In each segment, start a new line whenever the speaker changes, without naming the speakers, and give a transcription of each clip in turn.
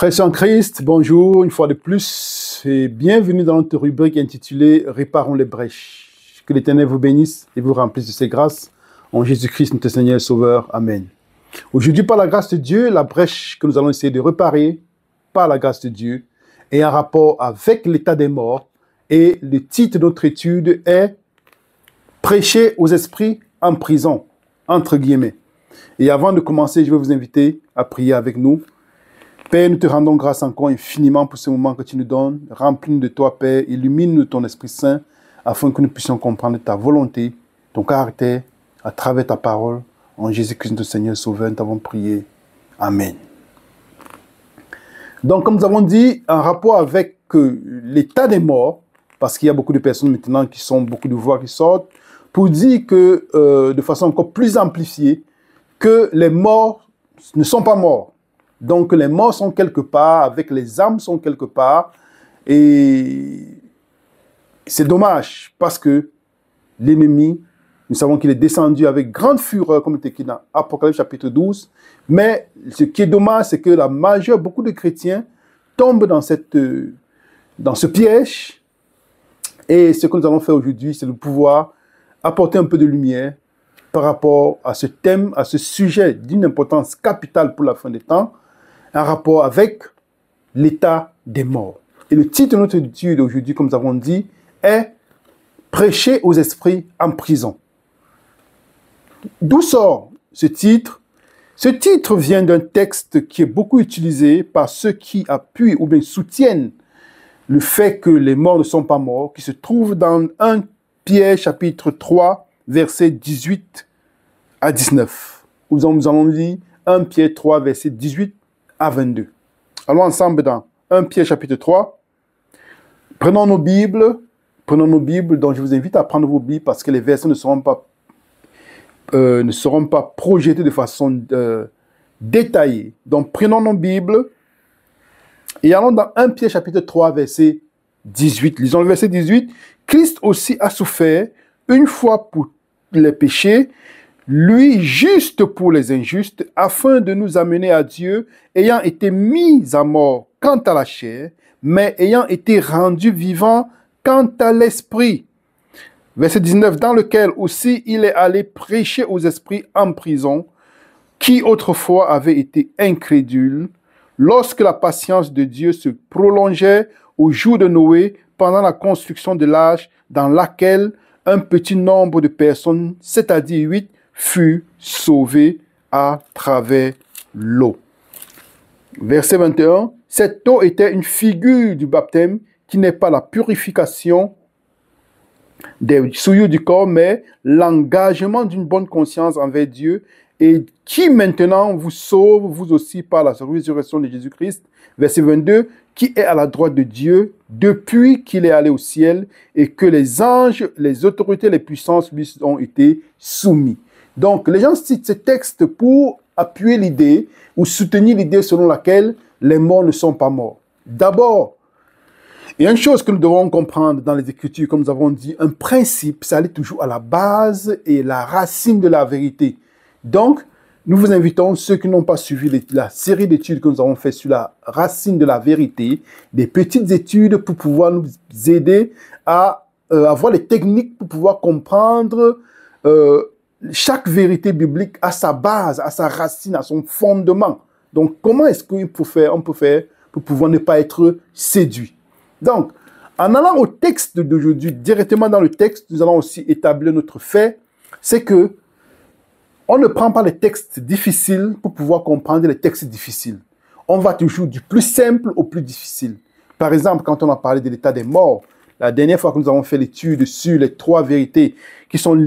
Frères en Christ, bonjour une fois de plus et bienvenue dans notre rubrique intitulée « Réparons les brèches ». Que l'Éternel vous bénisse et vous remplisse de ses grâces en Jésus-Christ notre Seigneur et Sauveur. Amen. Aujourd'hui, par la grâce de Dieu, la brèche que nous allons essayer de réparer, par la grâce de Dieu, est en rapport avec l'état des morts et le titre de notre étude est « Prêcher aux esprits en prison », entre guillemets. Et avant de commencer, je vais vous inviter à prier avec nous. Père, nous te rendons grâce encore infiniment pour ce moment que tu nous donnes. Remplis-nous de toi, Père. Illumine-nous de ton Esprit Saint afin que nous puissions comprendre ta volonté, ton caractère, à travers ta parole. En Jésus-Christ, notre Seigneur Sauveur, nous t'avons prié. Amen. Donc, comme nous avons dit, en rapport avec l'état des morts, parce qu'il y a beaucoup de personnes maintenant qui sont, beaucoup de voix qui sortent, pour dire que, de façon encore plus amplifiée, que les morts ne sont pas morts. Donc, les morts sont quelque part, avec les âmes sont quelque part. Et c'est dommage parce que l'ennemi, nous savons qu'il est descendu avec grande fureur, comme il est écrit dans Apocalypse chapitre 12. Mais ce qui est dommage, c'est que beaucoup de chrétiens tombent dans ce piège. Et ce que nous allons faire aujourd'hui, c'est de pouvoir apporter un peu de lumière par rapport à ce thème, à ce sujet d'une importance capitale pour la fin des temps, en rapport avec l'état des morts. Et le titre de notre étude aujourd'hui, comme nous avons dit, est « Prêcher aux esprits en prison ». D'où sort ce titre? Ce titre vient d'un texte qui est beaucoup utilisé par ceux qui appuient ou bien soutiennent le fait que les morts ne sont pas morts, qui se trouve dans 1 Pierre chapitre 3, versets 18 à 19. Nous allons lire 1 Pierre 3, versets 18 à 22. Allons ensemble dans 1 Pierre chapitre 3. Prenons nos Bibles, donc je vous invite à prendre vos Bibles parce que les versets ne seront pas projetés de façon détaillée. Donc prenons nos Bibles et allons dans 1 Pierre chapitre 3, verset 18. Lisons le verset 18. Christ aussi a souffert une fois pour les péchés, lui juste pour les injustes, afin de nous amener à Dieu, ayant été mis à mort quant à la chair, mais ayant été rendu vivant quant à l'esprit. Verset 19, dans lequel aussi il est allé prêcher aux esprits en prison, qui autrefois avaient été incrédules, lorsque la patience de Dieu se prolongeait au jour de Noé, pendant la construction de l'arche, dans laquelle un petit nombre de personnes, c'est-à-dire 8, fut sauvé à travers l'eau. Verset 21. Cette eau était une figure du baptême qui n'est pas la purification des souillures du corps, mais l'engagement d'une bonne conscience envers Dieu et qui maintenant vous sauve, vous aussi, par la résurrection de Jésus-Christ. Verset 22. Qui est à la droite de Dieu depuis qu'il est allé au ciel et que les anges, les autorités, les puissances lui ont été soumis. Donc, les gens citent ce texte pour appuyer l'idée ou soutenir l'idée selon laquelle les morts ne sont pas morts. D'abord, il y a une chose que nous devons comprendre dans les Écritures, comme nous avons dit, un principe, ça allait toujours à la base et la racine de la vérité. Donc, nous vous invitons, ceux qui n'ont pas suivi la série d'études que nous avons fait sur la racine de la vérité, des petites études pour pouvoir nous aider à avoir les techniques pour pouvoir comprendre chaque vérité biblique à sa base, à sa racine, à son fondement. Donc, comment est-ce qu'on peut faire pour pouvoir ne pas être séduit? Donc, en allant au texte d'aujourd'hui, directement dans le texte, nous allons aussi établir notre fait, c'est que on ne prend pas les textes difficiles pour pouvoir comprendre les textes difficiles. On va toujours du plus simple au plus difficile. Par exemple, quand on a parlé de l'état des morts, la dernière fois que nous avons fait l'étude sur les 3 vérités qui sont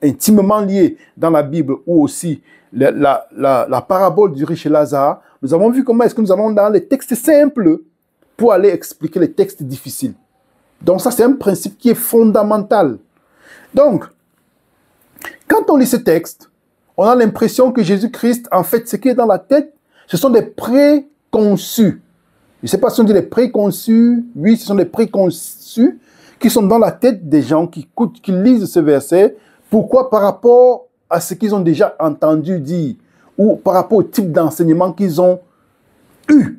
intimement liées dans la Bible, ou aussi la parabole du riche Lazare, nous avons vu comment est-ce que nous allons dans les textes simples pour aller expliquer les textes difficiles. Donc ça, c'est un principe qui est fondamental. Donc, quand on lit ce texte, on a l'impression que Jésus-Christ, en fait, ce qui est dans la tête, ce sont des préconçus. Je ne sais pas si on dit les préconçus. Oui, ce sont des préconçus qui sont dans la tête des gens qui lisent ce verset. Pourquoi? Par rapport à ce qu'ils ont déjà entendu dire ou par rapport au type d'enseignement qu'ils ont eu.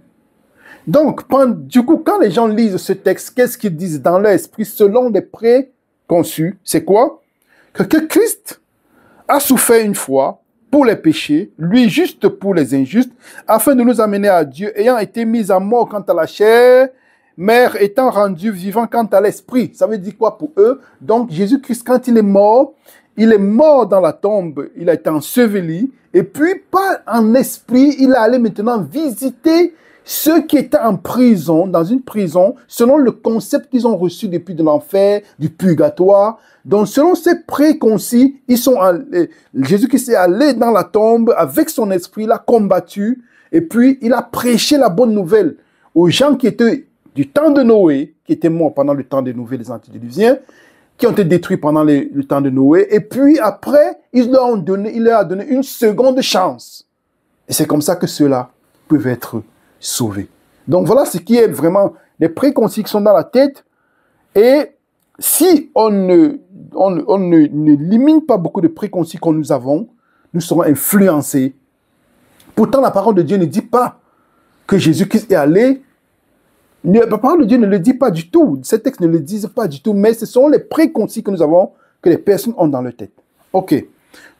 Donc, du coup, quand les gens lisent ce texte, qu'est-ce qu'ils disent dans leur esprit selon les préconçus? C'est quoi? Que Christ a souffert une fois pour les péchés, lui juste pour les injustes, afin de nous amener à Dieu, ayant été mis à mort quant à la chair, mais étant rendu vivant quant à l'esprit. Ça veut dire quoi pour eux? Donc, Jésus-Christ, quand il est mort dans la tombe, il a été enseveli, et puis, pas en esprit, il est allé maintenant visiter ceux qui étaient en prison, dans une prison, selon le concept qu'ils ont reçu depuis de l'enfer, du purgatoire. Donc, selon ces préconcis, Jésus-Christ est allé dans la tombe avec son esprit, il a combattu, et puis il a prêché la bonne nouvelle aux gens qui étaient du temps de Noé, qui étaient morts pendant le temps des nouvelles antédiluviens, qui ont été détruits pendant le temps de Noé, et puis après, il leur a donné une seconde chance. Et c'est comme ça que ceux-là peuvent être sauvés. Donc voilà ce qui est vraiment les préconcis qui sont dans la tête. Et si on n'élimine pas beaucoup de préconcis que nous avons, nous serons influencés. Pourtant, la parole de Dieu ne dit pas que Jésus-Christ est allé. La parole de Dieu ne le dit pas du tout. Ces textes ne le disent pas du tout. Mais ce sont les préconcis que nous avons, que les personnes ont dans leur tête. Ok.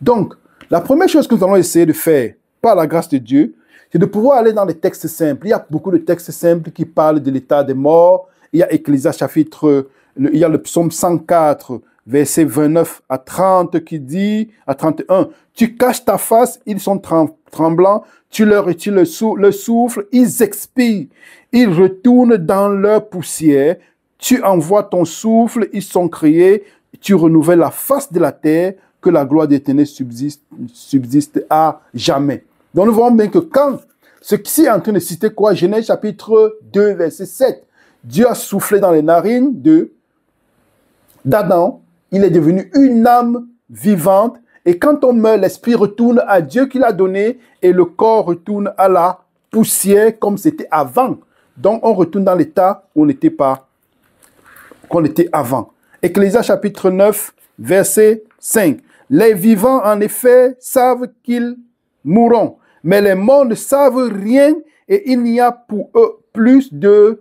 Donc, la première chose que nous allons essayer de faire, par la grâce de Dieu, c'est de pouvoir aller dans les textes simples. Il y a beaucoup de textes simples qui parlent de l'état des morts. Il y a il y a le psaume 104, verset 29 à 30 qui dit, à 31, « Tu caches ta face, ils sont tremblants, tu leur retires le souffle, ils expirent, ils retournent dans leur poussière, tu envoies ton souffle, ils sont créés, tu renouvelles la face de la terre, que la gloire d'Éternel subsiste à jamais. » Donc nous voyons bien que quand, ce qui est en train de citer quoi? Genèse chapitre 2, verset 7. Dieu a soufflé dans les narines d'Adam, il est devenu une âme vivante, et quand on meurt, l'esprit retourne à Dieu qui l'a donné, et le corps retourne à la poussière comme c'était avant. Donc on retourne dans l'état où qu'on était avant. Ecclésias chapitre 9, verset 5. Les vivants, en effet, savent qu'ils mourront, mais les morts ne savent rien, et il n'y a pour eux plus de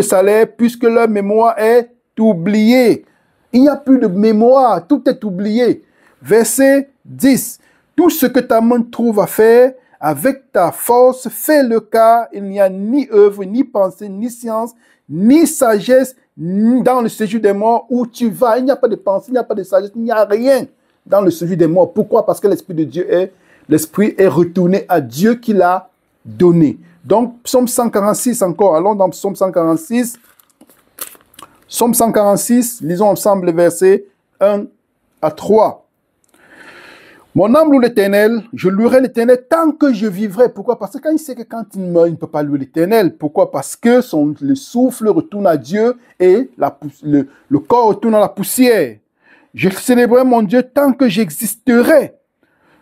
salaire, puisque leur mémoire est oubliée. Il n'y a plus de mémoire, tout est oublié. Verset 10. Tout ce que ta main trouve à faire, avec ta force, fais-le, car il n'y a ni œuvre, ni pensée, ni science, ni sagesse dans le séjour des morts où tu vas. Il n'y a pas de pensée, il n'y a pas de sagesse, il n'y a rien dans le séjour des morts. Pourquoi? Parce que l'Esprit de Dieu l'Esprit est retourné à Dieu qui l'a donné. Donc, psaume 146 encore. Allons dans psaume 146. Psaume 146, lisons ensemble les versets 1 à 3. Mon âme loue l'Éternel, je louerai l'Éternel tant que je vivrai. Pourquoi? Parce que quand il sait que quand il meurt, il ne peut pas louer l'Éternel. Pourquoi? Parce que le souffle retourne à Dieu et le corps retourne à la poussière. Je célébrerai mon Dieu tant que j'existerai.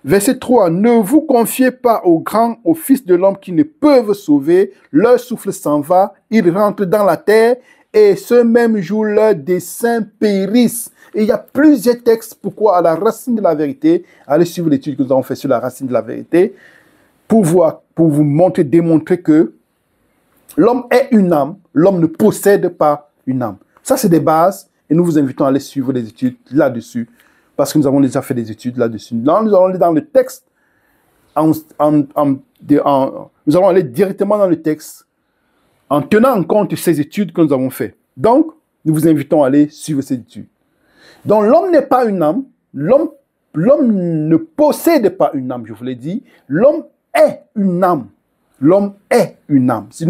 Verset 3. Ne vous confiez pas aux grands, aux fils de l'homme qui ne peuvent sauver. Leur souffle s'en va, ils rentrent dans la terre et ce même jour, leurs desseins périssent. Et il y a plusieurs textes pourquoi à la racine de la vérité. Allez suivre l'étude que nous avons fait sur la racine de la vérité pour vous démontrer que l'homme est une âme, l'homme ne possède pas une âme. Ça, c'est des bases et nous vous invitons à aller suivre les études là-dessus parce que nous avons déjà fait des études là-dessus. Là, nous allons aller dans le texte, nous allons aller directement dans le texte en tenant en compte ces études que nous avons faites. Donc, nous vous invitons à aller suivre ces études. Donc, l'homme n'est pas une âme. L'homme ne possède pas une âme, je vous l'ai dit. L'homme est une âme. L'homme est une âme. Si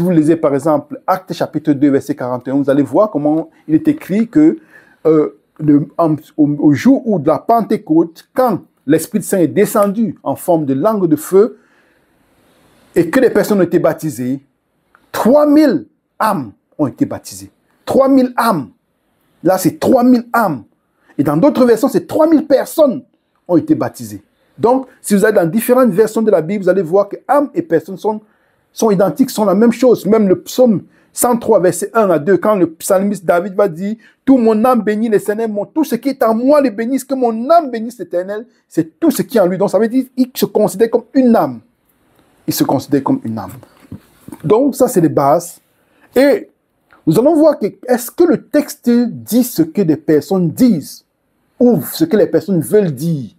vous lisez par exemple Actes chapitre 2, verset 41, vous allez voir comment il est écrit que au jour où de la Pentecôte, quand l'Esprit Saint est descendu en forme de langue de feu, et que les personnes ont été baptisées, 3000 âmes ont été baptisées. 3000 âmes. Là, c'est 3000 âmes. Et dans d'autres versions, c'est 3000 personnes ont été baptisées. Donc, si vous allez dans différentes versions de la Bible, vous allez voir que âmes et personnes sont identiques, sont la même chose. Même le psaume 103, verset 1 à 2, quand le psalmiste David va dire « Tout mon âme bénit l'Éternel, tout ce qui est en moi le bénisse, que mon âme bénisse l'Éternel, c'est tout ce qui est en lui. » Donc, ça veut dire qu'il se considère comme une âme. Il se considère comme une âme. Donc, ça, c'est les bases. Et nous allons voir que, est-ce que le texte dit ce que des personnes disent ou ce que les personnes veulent dire?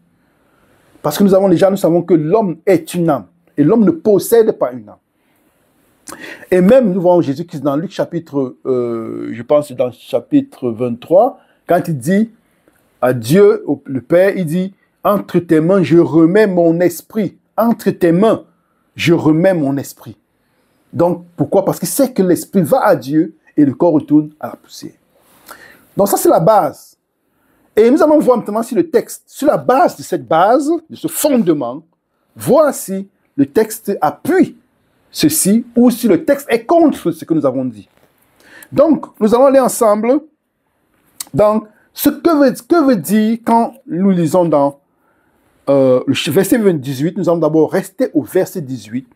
Parce que nous savons que l'homme est une âme et l'homme ne possède pas une âme. Et même, nous voyons Jésus-Christ dans Luc chapitre, je pense dans chapitre 23, quand il dit à Dieu, le Père, il dit, entre tes mains, je remets mon esprit. Entre tes mains, je remets mon esprit. Donc, pourquoi? Parce qu'il sait que l'esprit va à Dieu et le corps retourne à la poussière. Donc, ça, c'est la base. Et nous allons voir maintenant si le texte, sur la base de cette base, de ce fondement, voir si le texte appuie ceci ou si le texte est contre ce que nous avons dit. Donc, nous allons aller ensemble dans ce que veut dire quand nous lisons dans le verset 18. Nous allons d'abord rester au verset 18.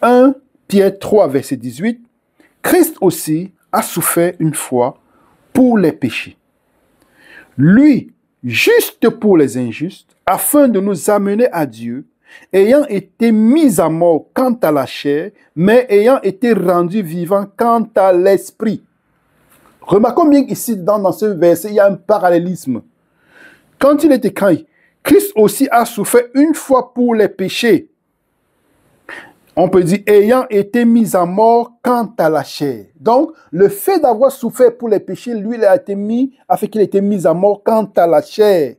1 Pierre 3, verset 18. Christ aussi a souffert une fois pour les péchés. Lui, juste pour les injustes, afin de nous amener à Dieu, ayant été mis à mort quant à la chair, mais ayant été rendu vivant quant à l'esprit. Remarquons bien ici, dans ce verset, il y a un parallélisme. Quand il est écrit, Christ aussi a souffert une fois pour les péchés. On peut dire, ayant été mis à mort quant à la chair. Donc, le fait d'avoir souffert pour les péchés, lui, il a fait qu'il ait été mis à mort quant à la chair.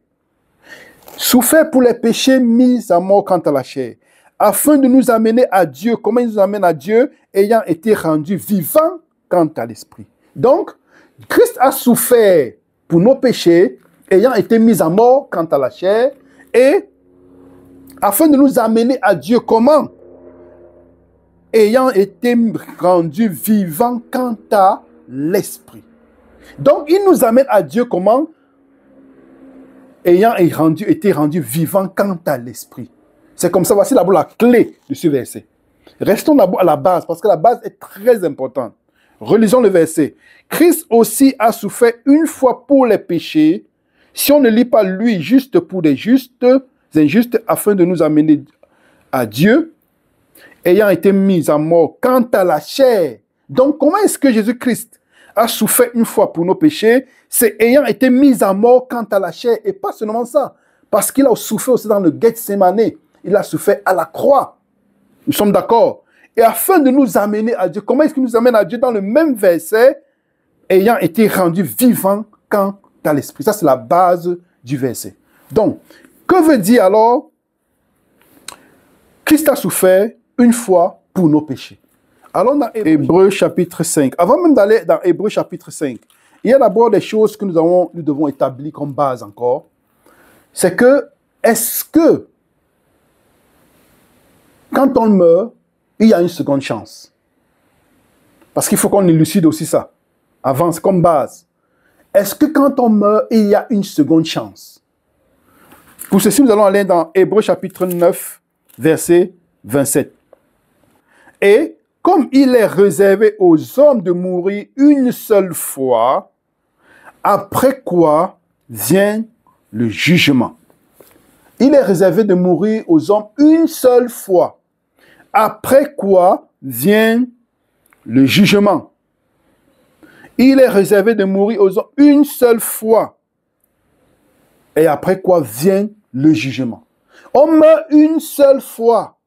Souffert pour les péchés, mis à mort quant à la chair. Afin de nous amener à Dieu. Comment il nous amène à Dieu? Ayant été rendu vivant quant à l'esprit. Donc, Christ a souffert pour nos péchés, ayant été mis à mort quant à la chair, et afin de nous amener à Dieu, comment? Ayant été rendu vivant quant à l'esprit. Donc, il nous amène à Dieu comment? Ayant été rendu vivant quant à l'esprit. C'est comme ça, voici d'abord la clé de ce verset. Restons d'abord à la base, parce que la base est très importante. Relisons le verset. Christ aussi a souffert une fois pour les péchés. Si on ne lit pas lui juste pour les injustes, afin de nous amener à Dieu, ayant été mis à mort quant à la chair. Donc, comment est-ce que Jésus-Christ a souffert une fois pour nos péchés? C'est ayant été mis à mort quant à la chair. Et pas seulement ça, parce qu'il a souffert aussi dans le Gethsémane. Il a souffert à la croix. Nous sommes d'accord. Et afin de nous amener à Dieu, comment est-ce qu'il nous amène à Dieu dans le même verset? Ayant été rendu vivant quant à l'esprit. Ça, c'est la base du verset. Donc, que veut dire alors? Christ a souffert une fois pour nos péchés. Allons dans Hébreux chapitre 5. Avant même d'aller dans Hébreux chapitre 5, il y a d'abord des choses que nous devons établir comme base encore. C'est que, est-ce que, quand on meurt, il y a une seconde chance? Parce qu'il faut qu'on élucide aussi ça. Avance comme base. Est-ce que quand on meurt, il y a une seconde chance? Pour ceci, nous allons aller dans Hébreux chapitre 9, verset 27. Et comme il est réservé aux hommes de mourir une seule fois, après quoi vient le jugement. Il est réservé de mourir aux hommes une seule fois, après quoi vient le jugement. Il est réservé de mourir aux hommes une seule fois, et après quoi vient le jugement. On meurt une seule fois.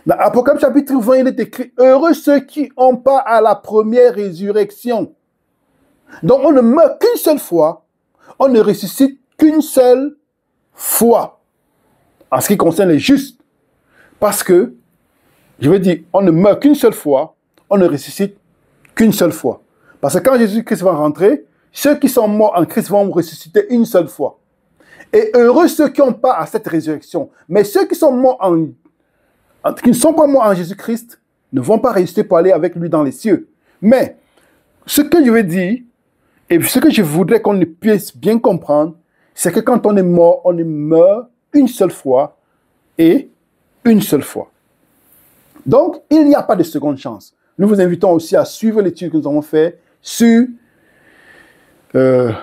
Dans Apocalypse chapitre 20, il est écrit « Heureux ceux qui ont part à la première résurrection ». Donc, on ne meurt qu'une seule fois, on ne ressuscite qu'une seule fois, en ce qui concerne les justes. Parce que, je veux dire, on ne meurt qu'une seule fois, on ne ressuscite qu'une seule fois. Parce que quand Jésus-Christ va rentrer, ceux qui sont morts en Christ vont ressusciter une seule fois. Et heureux ceux qui ont part à cette résurrection. Mais ceux qui sont morts qui ne sont pas morts en Jésus-Christ ne vont pas résister pour aller avec lui dans les cieux. Mais ce que je veux dire, et ce que je voudrais qu'on puisse bien comprendre, c'est que quand on est mort, on meurt une seule fois et une seule fois. Donc, il n'y a pas de seconde chance. Nous vous invitons aussi à suivre l'étude que nous avons faite sur le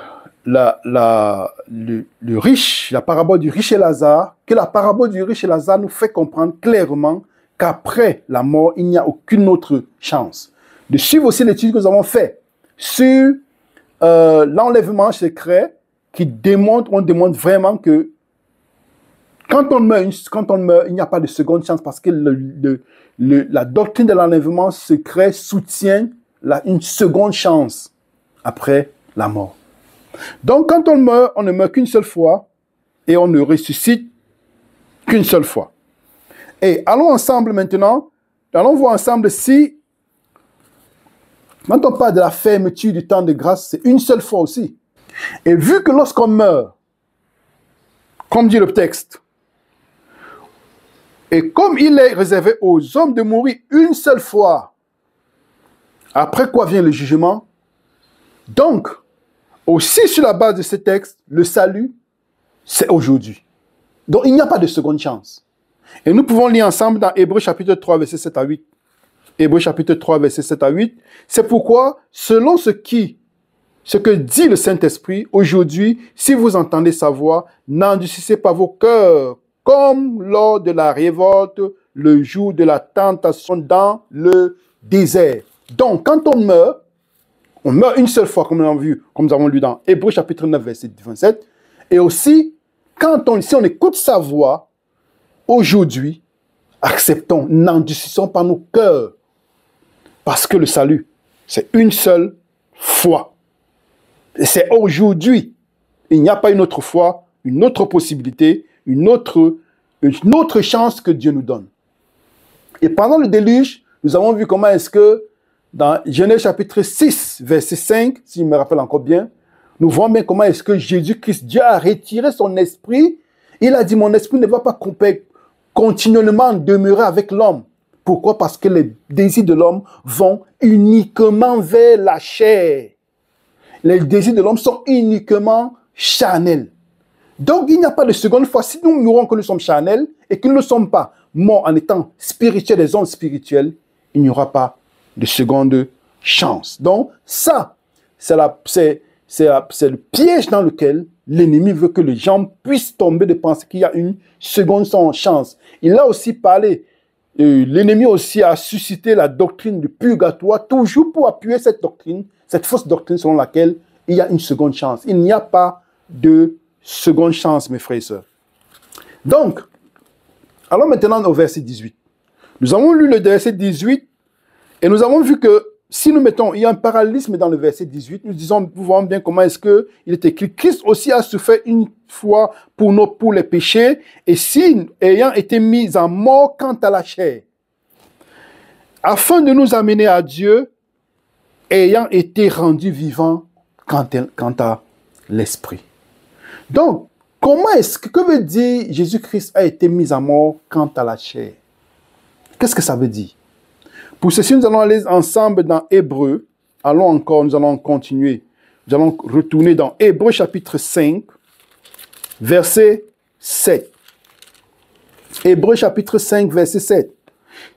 riche, la parabole du riche et Lazare, que la parabole du riche et Lazare nous fait comprendre clairement qu'après la mort, il n'y a aucune autre chance. De suivre aussi l'étude que nous avons faite sur l'enlèvement secret qui démontre, on démontre vraiment que quand on meurt, il n'y a pas de seconde chance parce que la doctrine de l'enlèvement secret soutient une seconde chance après la mort. Donc, quand on meurt, on ne meurt qu'une seule fois et on ne ressuscite qu'une seule fois. Et allons ensemble maintenant, allons voir ensemble si, quand on parle de la fermeture du temps de grâce, c'est une seule fois aussi. Et vu que lorsqu'on meurt, comme dit le texte, et comme il est réservé aux hommes de mourir une seule fois, après quoi vient le jugement, donc, aussi sur la base de ce texte, le salut, c'est aujourd'hui. Donc, il n'y a pas de seconde chance. Et nous pouvons lire ensemble dans Hébreux chapitre 3, verset 7 à 8. Hébreux chapitre 3, verset 7 à 8. C'est pourquoi, selon ce que dit le Saint-Esprit, aujourd'hui, si vous entendez sa voix, n'endurcissez pas vos cœurs, comme lors de la révolte, le jour de la tentation dans le désert. Donc, quand on meurt une seule fois, comme nous avons lu dans Hébreux chapitre 9, verset 27. Et aussi, si on écoute sa voix, aujourd'hui, acceptons, n'endurcissons pas nos cœurs. Parce que le salut, c'est une seule fois. Et c'est aujourd'hui. Il n'y a pas une autre fois, une autre possibilité, une autre chance que Dieu nous donne. Et pendant le déluge, nous avons vu comment est-ce que dans Genèse chapitre 6, verset 5, si je me rappelle encore bien, nous voyons bien comment est-ce que Jésus-Christ, Dieu a retiré son esprit. Il a dit, mon esprit ne va pas continuellement demeurer avec l'homme. Pourquoi? Parce que les désirs de l'homme vont uniquement vers la chair. Les désirs de l'homme sont uniquement charnels. Donc, il n'y a pas de seconde fois. Si nous mourons que nous sommes charnels et que nous ne sommes pas morts en étant spirituels, des hommes spirituels, il n'y aura pas de seconde chance. Donc, ça, c'est le piège dans lequel l'ennemi veut que les gens puissent tomber de penser qu'il y a une seconde chance. Il a aussi parlé, l'ennemi aussi a suscité la doctrine du purgatoire, toujours pour appuyer cette doctrine, cette fausse doctrine selon laquelle il y a une seconde chance. Il n'y a pas de seconde chance, mes frères et sœurs. Donc, allons maintenant au verset 18. Nous avons lu le verset 18 et nous avons vu que si nous mettons, il y a un parallélisme dans le verset 18, nous voyons bien comment est-ce qu'il est écrit, Christ aussi a souffert une fois pour les péchés, et si, ayant été mis en mort quant à la chair, afin de nous amener à Dieu, ayant été rendu vivant quant à l'esprit. Donc, que veut dire Jésus-Christ a été mis en mort quant à la chair? Qu'est-ce que ça veut dire? Pour ceci, nous allons aller ensemble dans Hébreux. Nous allons continuer. Nous allons retourner dans Hébreux chapitre 5, verset 7. Hébreux chapitre 5, verset 7.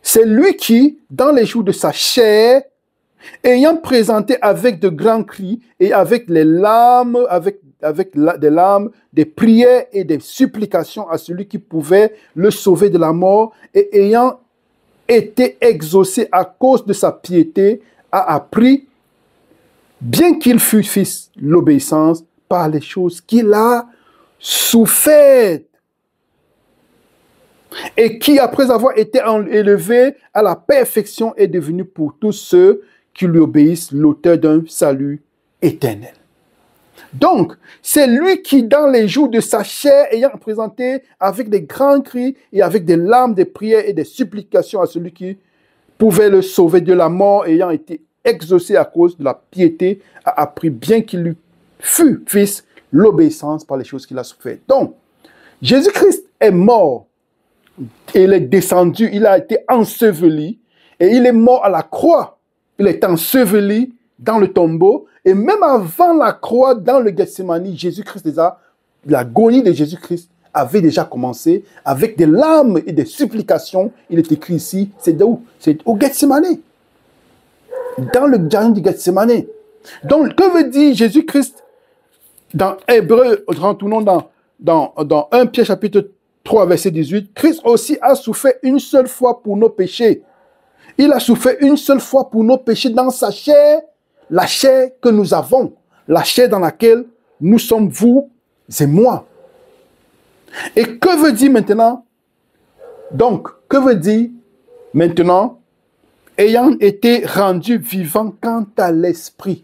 C'est lui qui, dans les jours de sa chair, ayant présenté avec de grands cris et avec les larmes, des larmes, des prières et des supplications à celui qui pouvait le sauver de la mort, et ayant été exaucé à cause de sa piété, a appris, bien qu'il fût fils, l'obéissance par les choses qu'il a souffert, et qui, après avoir été élevé à la perfection, est devenu pour tous ceux qui lui obéissent l'auteur d'un salut éternel. Donc, c'est lui qui, dans les jours de sa chair, ayant présenté avec des grands cris et avec des larmes, des prières et des supplications à celui qui pouvait le sauver de la mort, ayant été exaucé à cause de la piété, a appris, bien qu'il lui fût fils, l'obéissance par les choses qu'il a souffert. Donc, Jésus-Christ est mort, et il est descendu, il a été enseveli, et il est mort à la croix. Il est enseveli dans le tombeau, et même avant la croix, dans le Gethsémani, Jésus-Christ l'agonie de Jésus-Christ avait déjà commencé avec des larmes et des supplications. Il est écrit ici, c'est où? C'est au Gethsémani, dans le jardin du Gethsémani. Donc, que veut dire Jésus-Christ dans Hébreux, retournons dans 1 Pierre chapitre 3, verset 18, Christ aussi a souffert une seule fois pour nos péchés. Il a souffert une seule fois pour nos péchés dans sa chair, la chair que nous avons, la chair dans laquelle nous sommes, vous et moi. Et que veut dire maintenant? Donc, que veut dire maintenant, ayant été rendu vivant quant à l'esprit?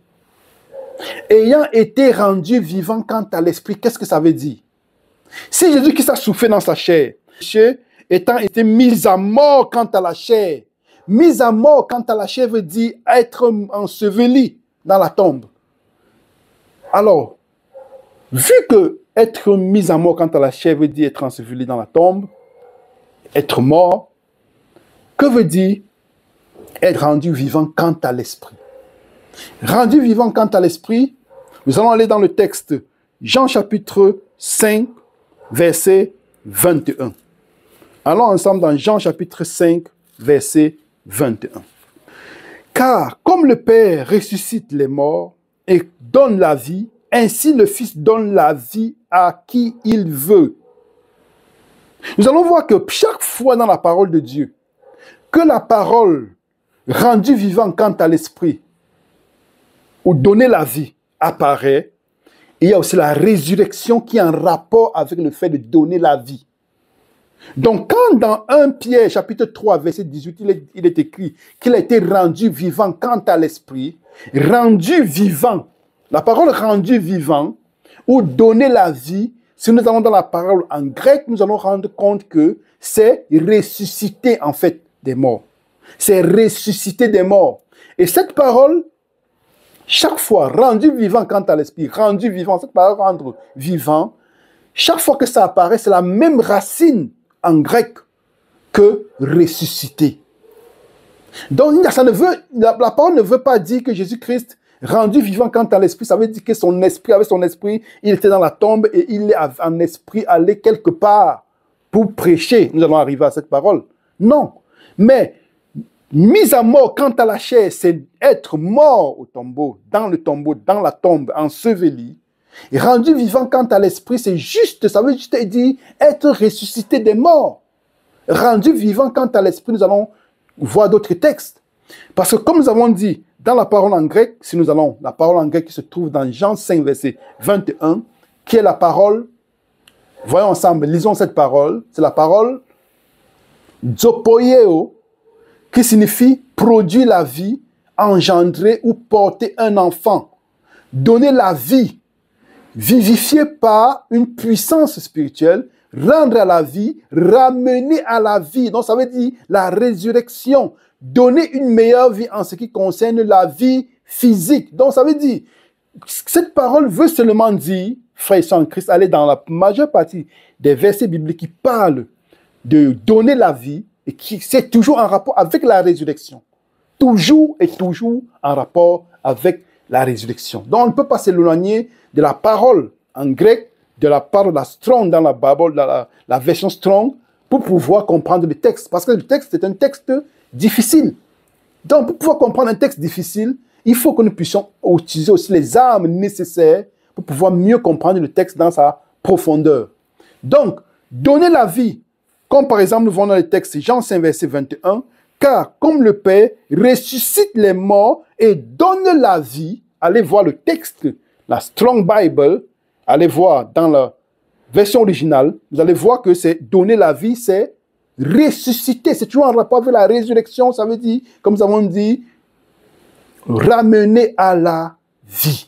Ayant été rendu vivant quant à l'esprit, qu'est-ce que ça veut dire? Si Jésus-Christ a souffert dans sa chair, étant été mis à mort quant à la chair, mis à mort quant à la chair veut dire être enseveli dans la tombe. Alors, vu que être mis à mort quant à la chair veut dire être enseveli dans la tombe, être mort, que veut dire être rendu vivant quant à l'esprit? Rendu vivant quant à l'esprit, nous allons aller dans le texte Jean chapitre 5, verset 21. Allons ensemble dans Jean chapitre 5, verset 21. Car comme le Père ressuscite les morts et donne la vie, ainsi le Fils donne la vie à qui il veut. Nous allons voir que chaque fois dans la parole de Dieu, que la parole rendue vivante quant à l'esprit, ou donner la vie, apparaît, il y a aussi la résurrection qui est en rapport avec le fait de donner la vie. Donc, quand dans 1 Pierre, chapitre 3, verset 18, il est écrit qu'il a été rendu vivant quant à l'esprit, rendu vivant, la parole rendu vivant, ou donner la vie, si nous allons dans la parole en grec, nous allons rendre compte que c'est ressusciter en fait des morts. C'est ressusciter des morts. Et cette parole, chaque fois, rendu vivant quant à l'esprit, rendu vivant, cette parole rendre vivant, chaque fois que ça apparaît, c'est la même racine en grec que ressusciter. Donc, la parole ne veut pas dire que Jésus-Christ, rendu vivant quant à l'esprit, ça veut dire que son esprit, avec son esprit, il était dans la tombe et il est en esprit allé quelque part pour prêcher. Nous allons arriver à cette parole. Non. Mais, mis à mort quant à la chair, c'est être mort au tombeau, dans la tombe, enseveli. Et rendu vivant quant à l'esprit, c'est juste, ça veut juste dire être ressuscité des morts. Rendu vivant quant à l'esprit, nous allons voir d'autres textes. Parce que comme nous avons dit, dans la parole en grec, si nous allons, la parole en grec qui se trouve dans Jean 5, verset 21, qui est la parole, voyons ensemble, lisons cette parole, c'est la parole zopoieo, qui signifie produire la vie, engendrer ou porter un enfant, donner la vie, vivifier par une puissance spirituelle, rendre à la vie, ramener à la vie. Donc ça veut dire la résurrection, donner une meilleure vie en ce qui concerne la vie physique. Donc ça veut dire, cette parole veut seulement dire, frère sans Christ, aller dans la majeure partie des versets bibliques qui parlent de donner la vie, et qui c'est toujours en rapport avec la résurrection. Toujours et toujours en rapport avec la résurrection. Donc on ne peut pas s'éloigner de la parole en grec, de la parole de la Strong dans la Bible, dans la version Strong, pour pouvoir comprendre le texte. Parce que le texte est un texte difficile. Donc pour pouvoir comprendre un texte difficile, il faut que nous puissions utiliser aussi les armes nécessaires pour pouvoir mieux comprendre le texte dans sa profondeur. Donc, donner la vie, comme par exemple nous voyons dans le texte Jean 5, verset 21, car comme le Père ressuscite les morts et donne la vie, allez voir le texte, la Strong Bible, allez voir dans la version originale, vous allez voir que c'est donner la vie, c'est ressusciter. C'est toujours en rapport avec la résurrection, ça veut dire, comme nous avons dit, ramener à la vie.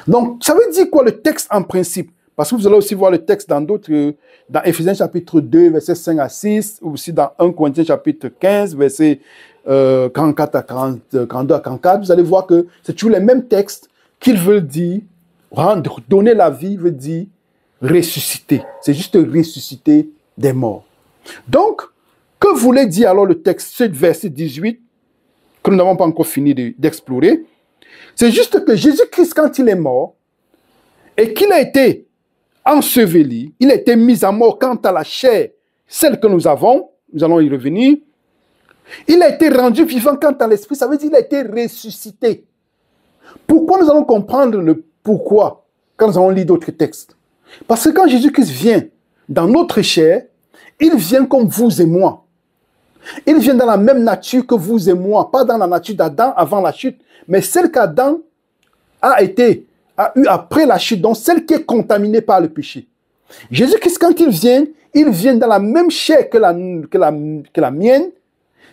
Donc, ça veut dire quoi le texte en principe? Parce que vous allez aussi voir le texte dans d'autres, dans Éphésiens chapitre 2, versets 5 à 6, ou aussi dans 1 Corinthiens chapitre 15, versets 44 à 42 à 44, vous allez voir que c'est toujours les mêmes textes qu'ils veulent dire, donner la vie veut dire ressusciter. C'est juste ressusciter des morts. Donc, que voulait dire alors le texte, ce verset 18, que nous n'avons pas encore fini d'explorer? C'est juste que Jésus-Christ, quand il est mort, et qu'il a été enseveli, il a été mis à mort quant à la chair, celle que nous avons, nous allons y revenir, il a été rendu vivant quant à l'esprit, ça veut dire qu'il a été ressuscité. Pourquoi nous allons comprendre le pourquoi quand nous allons lire d'autres textes? Parce que quand Jésus-Christ vient dans notre chair, il vient comme vous et moi. Il vient dans la même nature que vous et moi, pas dans la nature d'Adam avant la chute, mais celle qu'Adam a eu après la chute, donc celle qui est contaminée par le péché. Jésus-Christ, quand il vient dans la même chair que la mienne.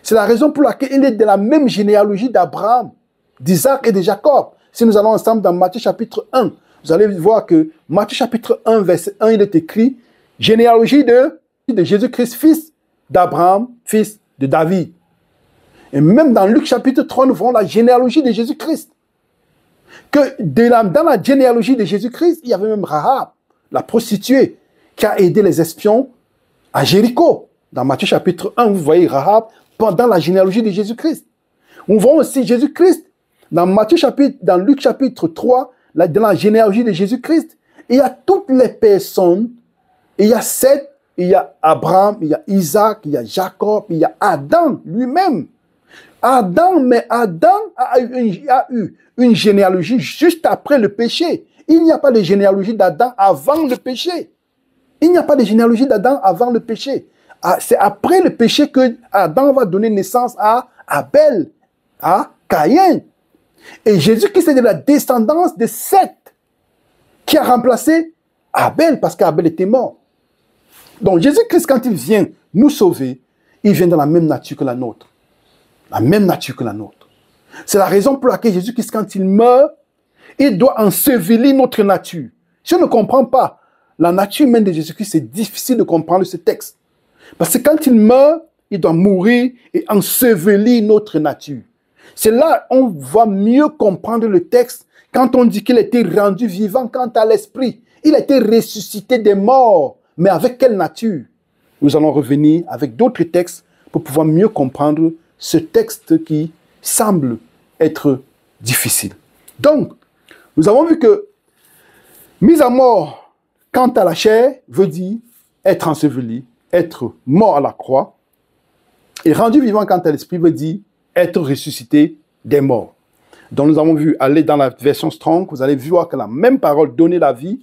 C'est la raison pour laquelle il est de la même généalogie d'Abraham, d'Isaac et de Jacob. Si nous allons ensemble dans Matthieu chapitre 1, vous allez voir que Matthieu chapitre 1, verset 1, il est écrit « Généalogie de Jésus-Christ, fils d'Abraham, fils de David ». Et même dans Luc chapitre 3, nous voyons la généalogie de Jésus-Christ. Dans la généalogie de Jésus-Christ, il y avait même Rahab, la prostituée, qui a aidé les espions à Jéricho. Dans Matthieu chapitre 1, vous voyez Rahab pendant la généalogie de Jésus-Christ. On voit aussi Jésus-Christ dans Luc chapitre 3, dans la généalogie de Jésus-Christ. Il y a toutes les personnes. Il y a Seth, il y a Abraham, il y a Isaac, il y a Jacob, il y a Adam lui-même. Adam a eu une généalogie juste après le péché. Il n'y a pas de généalogie d'Adam avant le péché. Il n'y a pas de généalogie d'Adam avant le péché. C'est après le péché que Adam va donner naissance à Abel, à Caïn. Et Jésus-Christ est de la descendance de Seth qui a remplacé Abel parce qu'Abel était mort. Donc Jésus-Christ, quand il vient nous sauver, il vient dans la même nature que la nôtre. La même nature que la nôtre. C'est la raison pour laquelle Jésus-Christ, quand il meurt, il doit ensevelir notre nature. Si on ne comprend pas la nature humaine de Jésus-Christ, c'est difficile de comprendre ce texte. Parce que quand il meurt, il doit mourir et ensevelir notre nature. C'est là qu'on va mieux comprendre le texte quand on dit qu'il a été rendu vivant quant à l'esprit. Il a été ressuscité des morts. Mais avec quelle nature? Nous allons revenir avec d'autres textes pour pouvoir mieux comprendre ce texte qui semble être difficile. Donc, nous avons vu que mise à mort quant à la chair veut dire être enseveli, être mort à la croix, et rendu vivant quant à l'esprit veut dire être ressuscité des morts. Donc nous avons vu, aller dans la version Strong, vous allez voir que la même parole, donner la vie,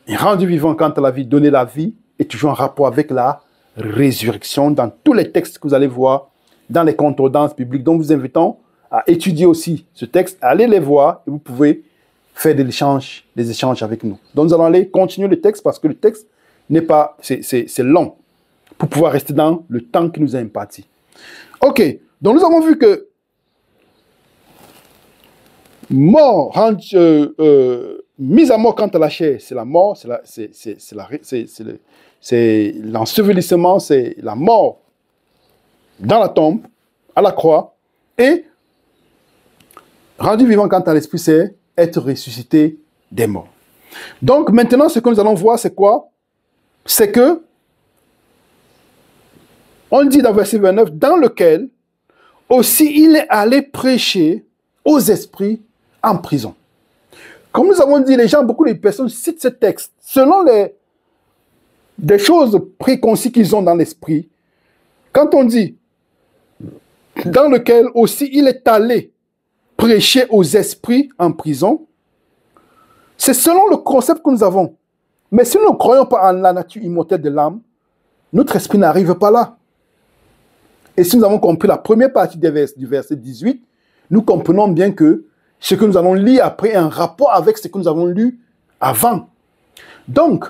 et rendu vivant quant à la vie, donner la vie, est toujours en rapport avec la résurrection dans tous les textes que vous allez voir dans les concordances bibliques. Donc nous vous invitons à étudier aussi ce texte, à aller les voir, et vous pouvez faire des échanges avec nous. Donc nous allons aller continuer le texte parce que le texte n'est pas, c'est long pour pouvoir rester dans le temps qui nous est imparti. Ok, donc nous avons vu que mort, mise à mort quant à la chair, c'est la mort, c'est l'ensevelissement, c'est la mort dans la tombe, à la croix, et rendu vivant quant à l'esprit, c'est être ressuscité des morts. Donc maintenant, ce que nous allons voir, c'est quoi? C'est que, on dit dans verset 29, dans lequel aussi il est allé prêcher aux esprits en prison. Comme nous avons dit, beaucoup de personnes citent ce texte selon des choses préconçues qu'ils ont dans l'esprit. Quand on dit dans lequel aussi il est allé prêcher aux esprits en prison, c'est selon le concept que nous avons. Mais si nous ne croyons pas en la nature immortelle de l'âme, notre esprit n'arrive pas là. Et si nous avons compris la première partie du verset 18, nous comprenons bien que ce que nous allons lire après est en rapport avec ce que nous avons lu avant. Donc,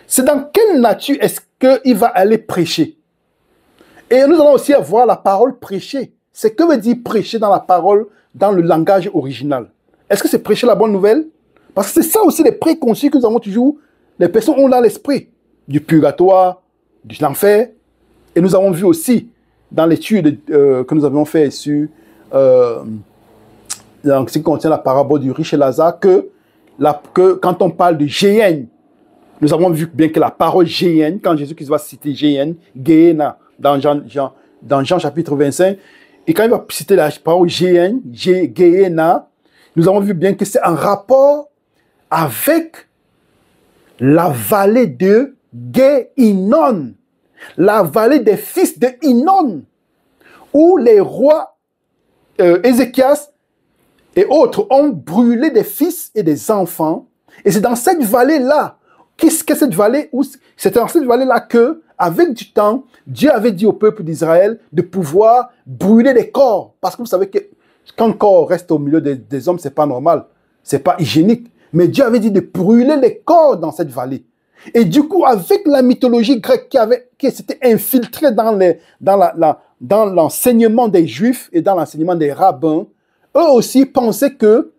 c'est dans quelle nature est-ce qu'il va aller prêcher? Et nous allons aussi avoir la parole prêcher. C'est que veut dire prêcher dans la parole, dans le langage original? Est-ce que c'est prêcher la bonne nouvelle? Parce que c'est ça aussi les préconçus que nous avons toujours. Les personnes ont dans l'esprit du purgatoire, de l'enfer. Et nous avons vu aussi dans l'étude que nous avions fait sur ce qui contient la parabole du riche et Lazare, que quand on parle de Géhenne, nous avons vu bien que la parole Géhenne, quand Jésus-Christ va citer Géhenne, Gehenna, dans Jean chapitre 25, et quand il va citer la parole Géhenne, Gehenna, nous avons vu bien que c'est en rapport avec la vallée de Guéhinon, la vallée des fils de Hinnon, où les rois Ézéchias et autres ont brûlé des fils et des enfants. Et c'est dans cette vallée-là Qu'est-ce que cette vallée? C'était dans cette vallée-là que, avec du temps, Dieu avait dit au peuple d'Israël de pouvoir brûler les corps. Parce que vous savez que quand le corps reste au milieu des hommes, c'est pas normal. C'est pas hygiénique. Mais Dieu avait dit de brûler les corps dans cette vallée. Et du coup, avec la mythologie grecque qui s'était infiltrée dans l'enseignement des Juifs et dans l'enseignement des rabbins, eux aussi pensaient que,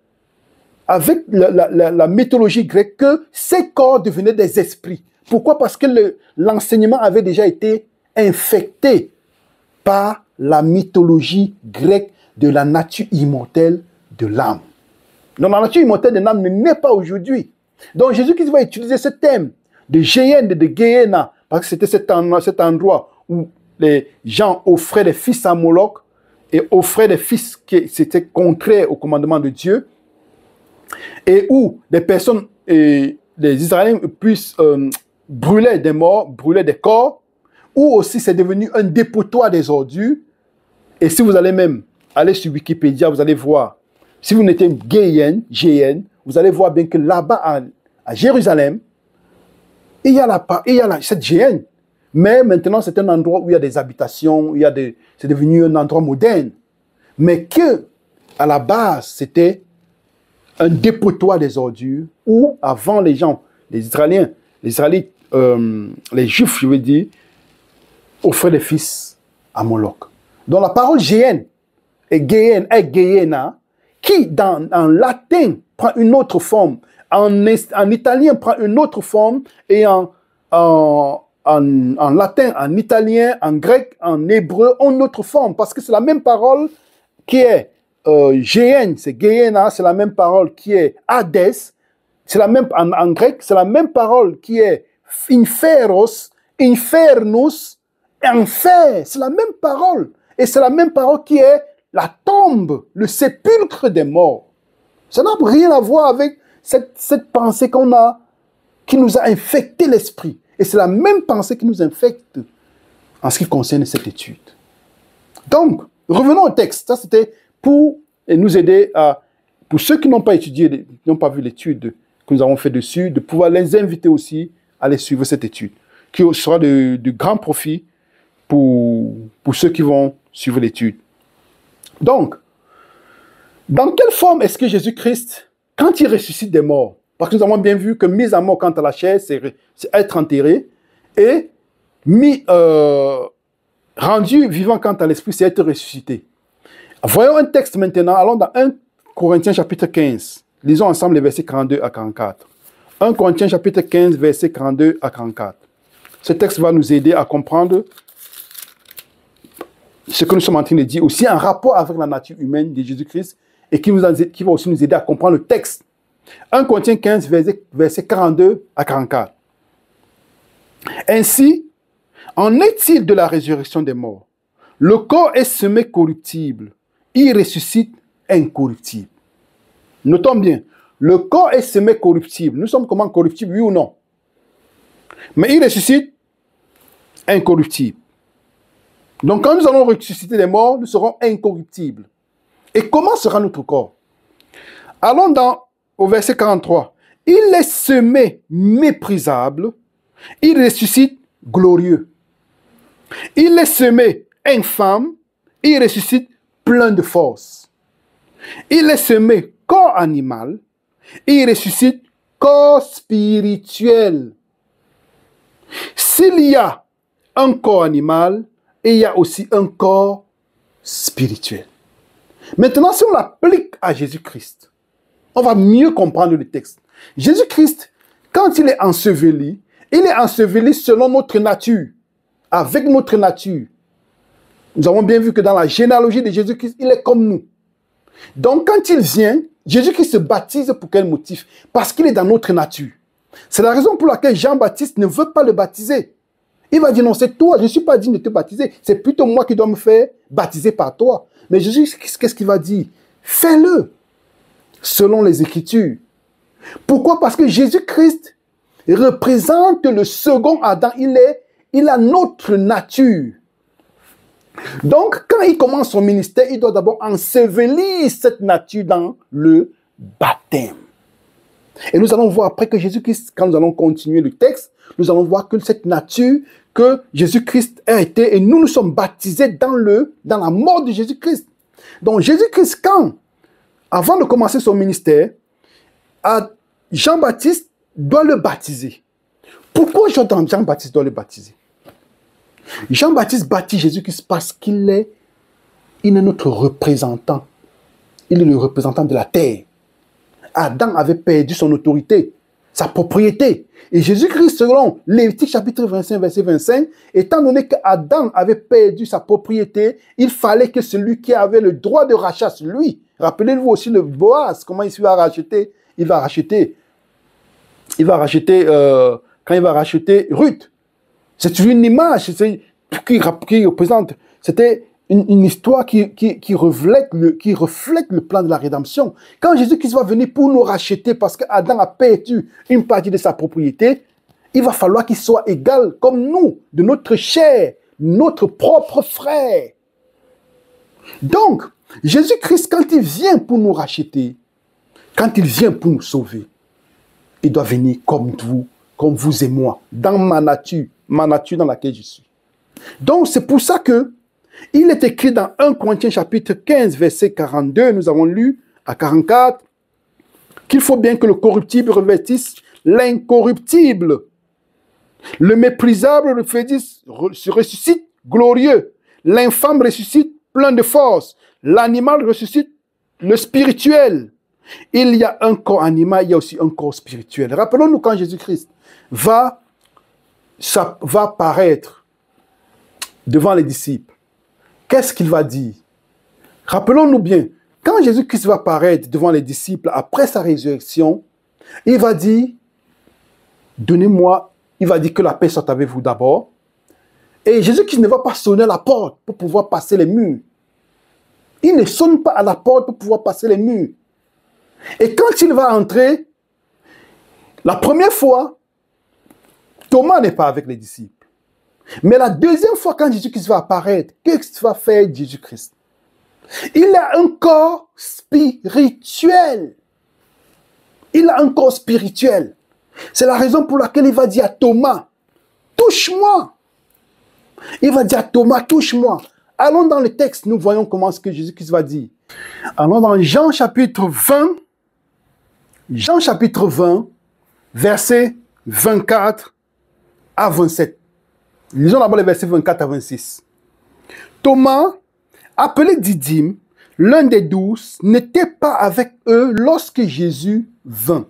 avec la mythologie grecque, que ces corps devenaient des esprits. Pourquoi? Parce que l'enseignement avait déjà été infecté par la mythologie grecque de la nature immortelle de l'âme. Donc la nature immortelle de l'âme ne naît pas aujourd'hui. Donc Jésus-Christ va utiliser ce thème de Géhenne et de Gehenna, parce que c'était cet endroit où les gens offraient des fils à Moloch et offraient des fils qui c'était contraire au commandement de Dieu, et où des personnes, les Israéliens puissent brûler des morts, brûler des corps, ou aussi c'est devenu un dépotoir des ordures. Et si vous allez même aller sur Wikipédia, vous allez voir, si vous mettez Géhenne, vous allez voir bien que là-bas à Jérusalem, il y a cette Géhenne. Mais maintenant, c'est un endroit où il y a des habitations, c'est devenu un endroit moderne. Mais que, à la base, c'était un dépotoir des ordures où, avant les gens, les Israéliens, les Juifs, je veux dire, offraient des fils à Moloch. Donc la parole Géhenne et Gehenna, qui en latin prend une autre forme, en italien prend une autre forme, et en latin, en italien, en grec, en hébreu, ont une autre forme, parce que c'est la même parole qui est Géhenne, c'est Gehenna, c'est la même parole qui est Hadès, c'est la même, en grec, c'est la même parole qui est Inferos, Infernus, enfer, c'est la même parole. Et c'est la même parole qui est la tombe, le sépulcre des morts. Ça n'a rien à voir avec cette pensée qu'on a, qui nous a infecté l'esprit. Et c'est la même pensée qui nous infecte en ce qui concerne cette étude. Donc, revenons au texte. Ça, c'était pour nous aider pour ceux qui n'ont pas étudié, qui n'ont pas vu l'étude que nous avons fait dessus, de pouvoir les inviter aussi à aller suivre cette étude, qui sera de grand profit pour ceux qui vont suivre l'étude. Donc, dans quelle forme est-ce que Jésus-Christ, quand il ressuscite des morts, parce que nous avons bien vu que mise à mort quant à la chair, c'est être enterré, et rendu vivant quant à l'esprit, c'est être ressuscité. Voyons un texte maintenant, allons dans 1 Corinthiens chapitre 15. Lisons ensemble les versets 42 à 44. 1 Corinthiens chapitre 15, versets 42 à 44. Ce texte va nous aider à comprendre ce que nous sommes en train de dire, aussi en rapport avec la nature humaine de Jésus-Christ, et qui va aussi nous aider à comprendre le texte. 1 Corinthiens 15, versets 42 à 44. Ainsi, en est-il de la résurrection des morts? Le corps est semé corruptible, il ressuscite incorruptible. Notons bien, le corps est semé corruptible. Nous sommes comment corruptibles, oui ou non? Mais il ressuscite incorruptible. Donc quand nous allons ressusciter les morts, nous serons incorruptibles. Et comment sera notre corps? Allons au verset 43. Il est semé méprisable, il ressuscite glorieux. Il est semé infâme, il ressuscite plein de force. Il est semé corps animal, il ressuscite corps spirituel. S'il y a un corps animal, il y a aussi un corps spirituel. Maintenant, si on l'applique à Jésus-Christ, on va mieux comprendre le texte. Jésus-Christ, quand il est enseveli selon notre nature, avec notre nature. Nous avons bien vu que dans la généalogie de Jésus-Christ, il est comme nous. Donc, quand il vient, Jésus-Christ se baptise pour quel motif? Parce qu'il est dans notre nature. C'est la raison pour laquelle Jean-Baptiste ne veut pas le baptiser. Il va dire, non, c'est toi, je ne suis pas digne de te baptiser. C'est plutôt moi qui dois me faire baptiser par toi. Mais Jésus, qu'est-ce qu'il va dire? Fais-le, selon les Écritures. Pourquoi? Parce que Jésus-Christ représente le second Adam. Il a notre nature. Donc, quand il commence son ministère, il doit d'abord ensevelir cette nature dans le baptême. Et nous allons voir après que Jésus-Christ, quand nous allons continuer le texte, nous allons voir que cette nature que Jésus-Christ a été, et nous sommes baptisés dans la mort de Jésus-Christ. Donc Jésus-Christ, avant de commencer son ministère, Jean-Baptiste doit le baptiser. Pourquoi Jean-Baptiste doit le baptiser? Jean-Baptiste baptise Jésus-Christ parce qu'il est notre représentant. Il est le représentant de la terre. Adam avait perdu son autorité, sa propriété. Et Jésus-Christ, selon Lévitique chapitre 25, verset 25, étant donné qu'Adam avait perdu sa propriété, il fallait que celui qui avait le droit de rachat, lui, rappelez-vous aussi le Boaz, comment il va racheter, quand il va racheter Ruth. C'est une image qui représente, c'était une histoire qui reflète le plan de la rédemption. Quand Jésus-Christ va venir pour nous racheter parce qu'Adam a perdu une partie de sa propriété, il va falloir qu'il soit égal comme nous, de notre chair, notre propre frère. Donc, Jésus-Christ, quand il vient pour nous racheter, quand il vient pour nous sauver, il doit venir comme vous et moi, dans ma nature dans laquelle je suis. Donc, c'est pour ça que il est écrit dans 1 Corinthiens chapitre 15, verset 42, nous avons lu à 44, qu'il faut bien que le corruptible revêtisse l'incorruptible. Le méprisable se ressuscite glorieux. L'infâme ressuscite plein de force. L'animal ressuscite le spirituel. Il y a un corps animal, il y a aussi un corps spirituel. Rappelons-nous quand Jésus-Christ va paraître devant les disciples. Qu'est-ce qu'il va dire? Rappelons-nous bien, quand Jésus-Christ va paraître devant les disciples après sa résurrection, il va dire, il va dire que la paix soit avec vous d'abord. Et Jésus-Christ ne va pas sonner à la porte pour pouvoir passer les murs. Il ne sonne pas à la porte pour pouvoir passer les murs. Et quand il va entrer, la première fois, Thomas n'est pas avec les disciples. Mais la deuxième fois, quand Jésus-Christ va apparaître, qu'est-ce que va faire Jésus-Christ? Il a un corps spirituel. Il a un corps spirituel. C'est la raison pour laquelle il va dire à Thomas, touche-moi. Il va dire à Thomas, touche-moi. Allons dans le texte, nous voyons comment ce que Jésus-Christ va dire. Allons dans Jean chapitre 20. Jean chapitre 20, versets 24 à 27. Lisons d'abord les versets 24 à 26. Thomas, appelé Didyme, l'un des 12, n'était pas avec eux lorsque Jésus vint.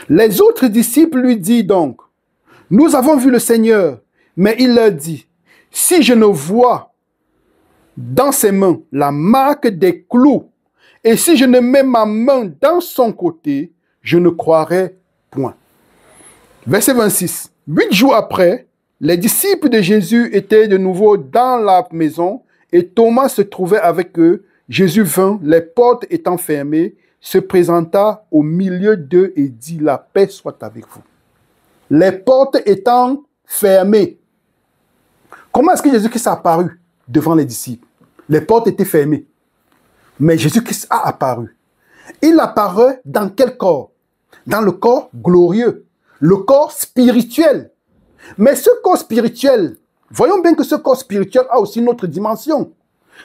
Les autres disciples lui dirent donc, « Nous avons vu le Seigneur. » Mais il leur dit, « Si je ne vois dans ses mains la marque des clous, et si je ne mets ma main dans son côté, je ne croirai point. » Verset 26. 8 jours après, les disciples de Jésus étaient de nouveau dans la maison et Thomas se trouvait avec eux. Jésus vint, les portes étant fermées, se présenta au milieu d'eux et dit, « La paix soit avec vous. » Les portes étant fermées. Comment est-ce que Jésus-Christ a apparu devant les disciples? Les portes étaient fermées. Mais Jésus-Christ a apparu. Il apparaît dans quel corps? Dans le corps glorieux, le corps spirituel. Mais ce corps spirituel, voyons bien que ce corps spirituel a aussi une autre dimension.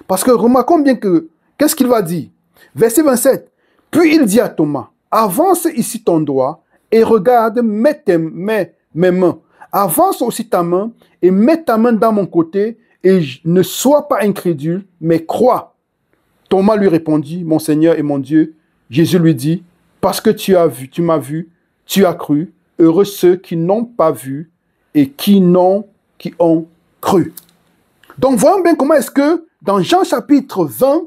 Parce que remarquons bien que, qu'est-ce qu'il va dire? Verset 27. Puis il dit à Thomas, avance ici ton doigt et regarde mes mains. Avance aussi ta main et mets ta main dans mon côté et ne sois pas incrédule, mais crois. Thomas lui répondit, mon Seigneur et mon Dieu. Jésus lui dit, parce que tu m'as vu, tu as cru. Heureux ceux qui n'ont pas vu et qui ont cru. Donc voyons bien comment est-ce que dans Jean chapitre 20,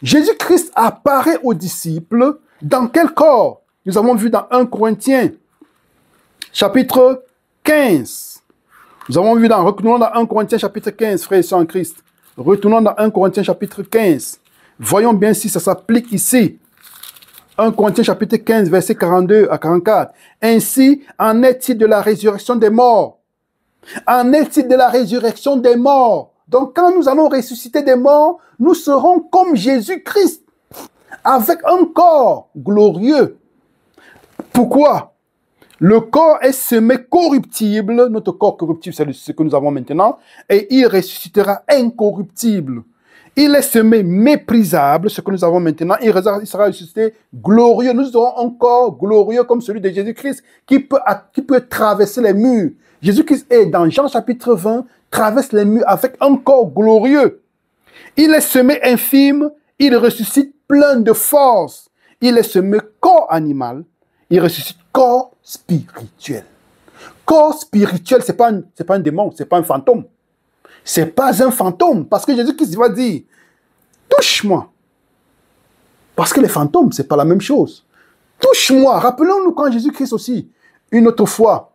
Jésus-Christ apparaît aux disciples dans quel corps? Nous avons vu dans 1 Corinthiens chapitre 15. Nous avons vu retournons dans 1 Corinthiens chapitre 15, frères et sœurs en Christ. Retournons dans 1 Corinthiens chapitre 15. Voyons bien si ça s'applique ici. 1 Corinthiens chapitre 15, versets 42 à 44. Ainsi, en est-il de la résurrection des morts? En est-il de la résurrection des morts? Donc, quand nous allons ressusciter des morts, nous serons comme Jésus-Christ, avec un corps glorieux. Pourquoi? Le corps est semé corruptible, notre corps corruptible, c'est ce que nous avons maintenant, et il ressuscitera incorruptible. Il est semé méprisable, ce que nous avons maintenant, il sera ressuscité glorieux. Nous aurons un corps glorieux comme celui de Jésus-Christ qui peut traverser les murs. Jésus-Christ est dans Jean chapitre 20, traverse les murs avec un corps glorieux. Il est semé infime, il ressuscite plein de force. Il est semé corps animal, il ressuscite corps spirituel. Corps spirituel, ce n'est pas un démon, ce n'est pas un fantôme. Ce n'est pas un fantôme, parce que Jésus-Christ va dire, touche-moi. Parce que les fantômes, ce n'est pas la même chose. Touche-moi. Rappelons-nous quand Jésus-Christ aussi, une autre fois,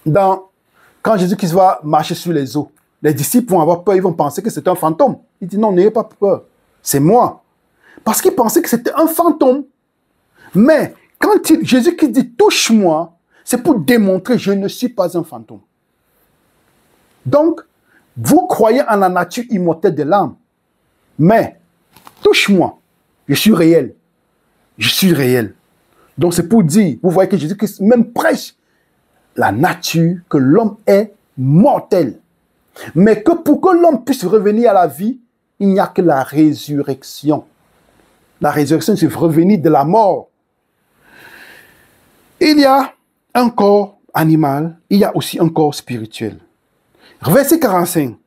quand Jésus-Christ va marcher sur les eaux, les disciples vont avoir peur, ils vont penser que c'est un fantôme. Il dit non, n'ayez pas peur, c'est moi. Parce qu'ils pensaient que c'était un fantôme. Mais quand Jésus-Christ dit touche-moi, c'est pour démontrer je ne suis pas un fantôme. Donc, vous croyez en la nature immortelle de l'âme. Mais, touche-moi, je suis réel. Je suis réel. Donc c'est pour dire, vous voyez que Jésus-Christ même prêche la nature, que l'homme est mortel. Mais que pour que l'homme puisse revenir à la vie, il n'y a que la résurrection. La résurrection, c'est revenir de la mort. Il y a un corps animal, il y a aussi un corps spirituel. Verset 45.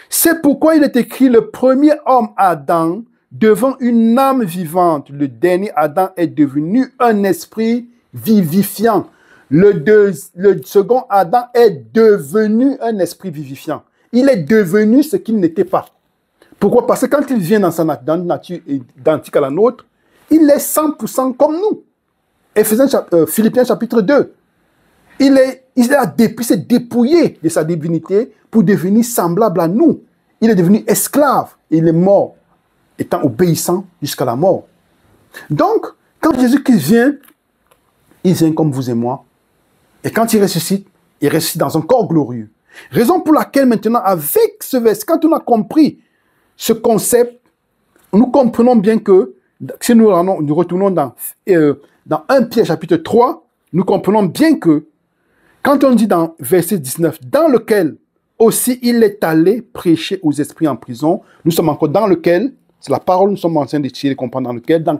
C'est pourquoi il est écrit, le premier homme Adam devant une âme vivante. Le dernier Adam est devenu un esprit vivifiant. Le second Adam est devenu un esprit vivifiant. Il est devenu ce qu'il n'était pas. Pourquoi? Parce que quand il vient dans une nature identique à la nôtre, il est 100% comme nous. Philippiens chapitre 2. Il s'est dépouillé de sa divinité pour devenir semblable à nous. Il est devenu esclave. Il est mort, étant obéissant jusqu'à la mort. Donc, quand Jésus-Christ vient, il vient comme vous et moi. Et quand il ressuscite dans un corps glorieux. Raison pour laquelle maintenant, avec ce verset, quand on a compris ce concept, nous comprenons bien que, si nous retournons dans 1 Pierre chapitre 3, nous comprenons bien que, quand on dit dans verset 19, dans lequel aussi il est allé prêcher aux esprits en prison, nous sommes encore dans lequel, c'est la parole, nous sommes en train d'essayer de comprendre dans lequel, dans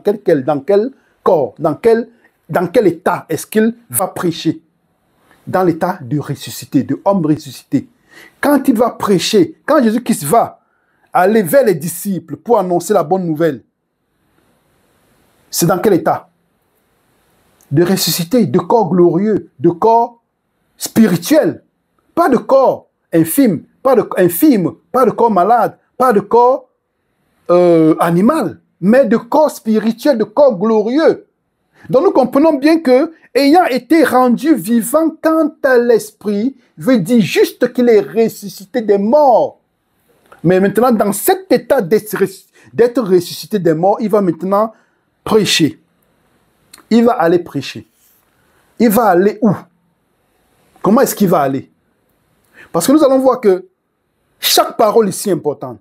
quel corps, dans quel état est-ce qu'il va prêcher? Dans l'état de ressuscité, de homme ressuscité. Quand il va prêcher, quand Jésus-Christ va aller vers les disciples pour annoncer la bonne nouvelle, c'est dans quel état? De ressuscité, de corps glorieux, de corps spirituel. Pas de corps infime, pas de corps malade, pas de corps animal, mais de corps spirituel, de corps glorieux. Donc nous comprenons bien que, ayant été rendu vivant quant à l'esprit, veut dire juste qu'il est ressuscité des morts. Mais maintenant, dans cet état d'être ressuscité des morts, il va maintenant prêcher. Il va aller prêcher. Il va aller où? Comment est-ce qu'il va aller? Parce que nous allons voir que chaque parole ici est importante.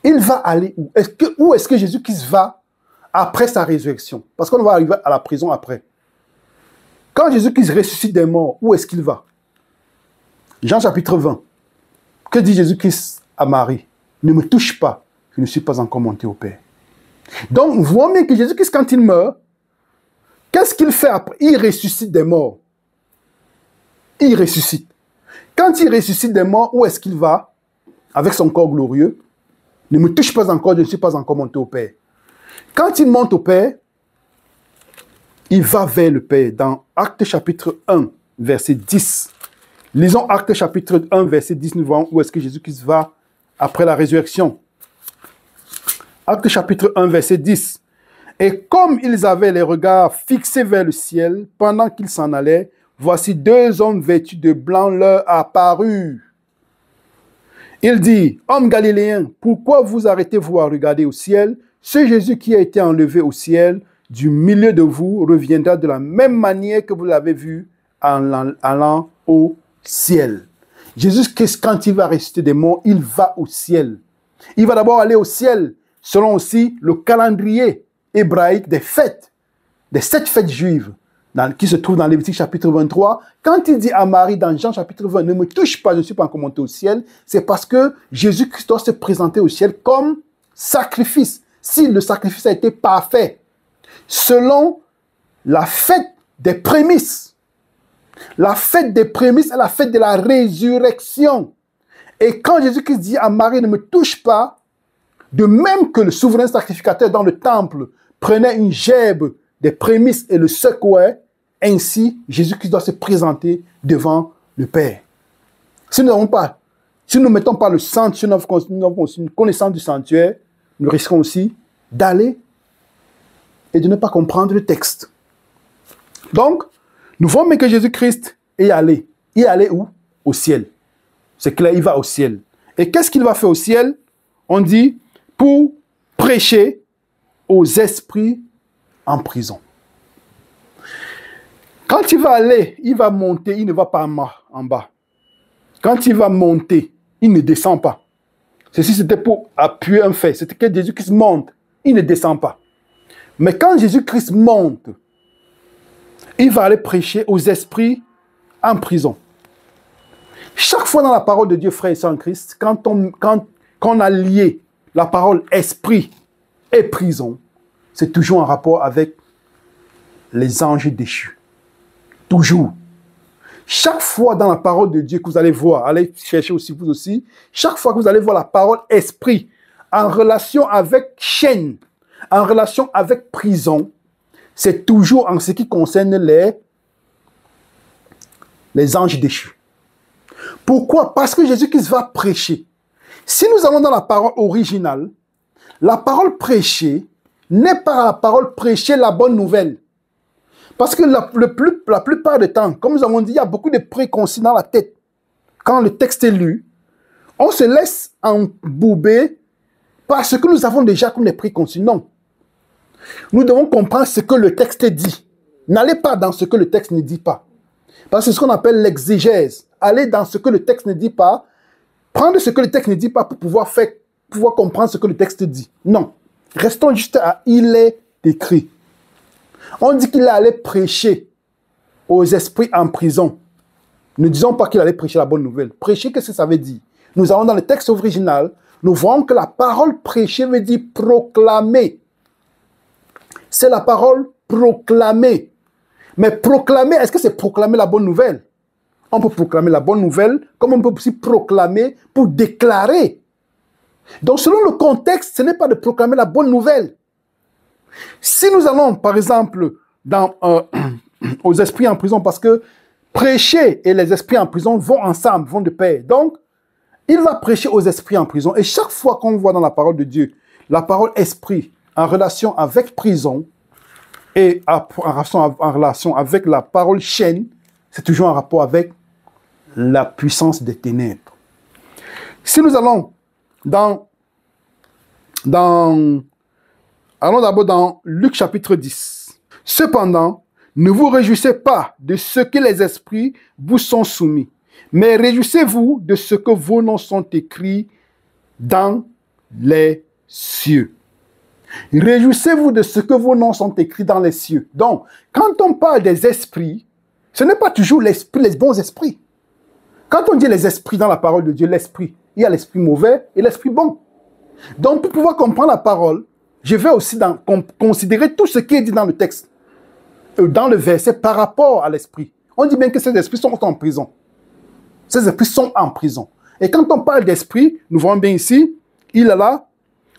Il va aller où? Où est-ce que Jésus-Christ va après sa résurrection? Parce qu'on va arriver à la prison après. Quand Jésus-Christ ressuscite des morts, où est-ce qu'il va? Jean chapitre 20. Que dit Jésus-Christ à Marie? Ne me touche pas, je ne suis pas encore monté au Père. Donc, vous voyez que Jésus-Christ, quand il meurt, qu'est-ce qu'il fait après? Il ressuscite des morts. Il ressuscite. Quand il ressuscite des morts, où est-ce qu'il va? Avec son corps glorieux. Ne me touche pas encore, je ne suis pas encore monté au Père. Quand il monte au Père, il va vers le Père. Dans Actes chapitre 1, verset 10. Lisons Actes chapitre 1, verset 10, nous voyons où est-ce que Jésus-Christ va après la résurrection. Actes chapitre 1, verset 10. Et comme ils avaient les regards fixés vers le ciel, pendant qu'ils s'en allaient, voici deux hommes vêtus de blanc leur apparurent. Il dit, hommes galiléens, pourquoi vous arrêtez-vous à regarder au ciel? Ce Jésus qui a été enlevé au ciel, du milieu de vous, reviendra de la même manière que vous l'avez vu en allant au ciel. Jésus, quand il va ressusciter des morts, il va au ciel. Il va d'abord aller au ciel, selon aussi le calendrier hébraïque des fêtes, des 7 fêtes juives. qui se trouve dans Lévitique chapitre 23, quand il dit à Marie dans Jean chapitre 20, ne me touche pas, je ne suis pas encore monté au ciel, c'est parce que Jésus-Christ doit se présenter au ciel comme sacrifice. Si le sacrifice a été parfait, selon la fête des prémices. La fête des prémices est la fête de la résurrection. Et quand Jésus-Christ dit à Marie, ne me touche pas, de même que le souverain sacrificateur dans le temple prenait une gerbe des prémices et le secouait, ainsi Jésus-Christ doit se présenter devant le Père. Si nous ne mettons pas le sanctuaire, nous avons une connaissance du sanctuaire, nous risquons aussi d'aller et de ne pas comprendre le texte. Donc, nous voyons que Jésus-Christ est allé. Il est allé où? Au ciel. C'est clair, il va au ciel. Et qu'est-ce qu'il va faire au ciel? On dit, pour prêcher aux esprits en prison. Quand il va aller, il va monter, il ne va pas en bas. Quand il va monter, il ne descend pas. Ceci, c'était pour appuyer un fait. C'était que Jésus-Christ monte, il ne descend pas. Mais quand Jésus-Christ monte, il va aller prêcher aux esprits en prison. Chaque fois dans la parole de Dieu, frère et sœurs en Christ, quand on a lié la parole esprit et prison, c'est toujours en rapport avec les anges déchus. Toujours. Chaque fois dans la parole de Dieu que vous allez voir, allez chercher aussi vous aussi, chaque fois que vous allez voir la parole esprit en relation avec chaîne, en relation avec prison, c'est toujours en ce qui concerne les anges déchus. Pourquoi? Parce que Jésus-Christ va prêcher. Si nous allons dans la parole originale, la parole prêchée n'est pas la parole prêcher la bonne nouvelle. Parce que la plupart du temps, comme nous avons dit, il y a beaucoup de préconçus dans la tête. Quand le texte est lu, on se laisse embouber par ce que nous avons déjà comme des préconçus. Non. Nous devons comprendre ce que le texte dit. N'allez pas dans ce que le texte ne dit pas. Parce que c'est ce qu'on appelle l'exégèse. Allez dans ce que le texte ne dit pas. Prendre ce que le texte ne dit pas pour pouvoir comprendre ce que le texte dit. Non. Restons juste à « il est écrit ». On dit qu'il allait prêcher aux esprits en prison. Ne disons pas qu'il allait prêcher la bonne nouvelle. Prêcher, qu'est-ce que ça veut dire? Nous allons dans le texte original, nous voyons que la parole prêcher veut dire proclamer. C'est la parole proclamer. Mais proclamer, est-ce que c'est proclamer la bonne nouvelle? On peut proclamer la bonne nouvelle, comme on peut aussi proclamer pour déclarer. Donc, selon le contexte, ce n'est pas de proclamer la bonne nouvelle. Si nous allons, par exemple, aux esprits en prison, parce que prêcher et les esprits en prison vont ensemble, vont de pair. Donc, il va prêcher aux esprits en prison. Et chaque fois qu'on voit dans la parole de Dieu, la parole esprit en relation avec prison et en relation avec la parole chaîne, c'est toujours en rapport avec la puissance des ténèbres. Si nous allons allons d'abord dans Luc chapitre 10. Cependant, ne vous réjouissez pas de ce que les esprits vous sont soumis, mais réjouissez-vous de ce que vos noms sont écrits dans les cieux. Réjouissez-vous de ce que vos noms sont écrits dans les cieux. Donc, quand on parle des esprits, ce n'est pas toujours l'esprit, les bons esprits. Quand on dit les esprits dans la parole de Dieu, l'esprit, il y a l'esprit mauvais et l'esprit bon. Donc, pour pouvoir comprendre la parole, je vais aussi considérer tout ce qui est dit dans le texte, dans le verset, par rapport à l'esprit. On dit bien que ces esprits sont en prison. Ces esprits sont en prison. Et quand on parle d'esprit, nous voyons bien ici, il est là.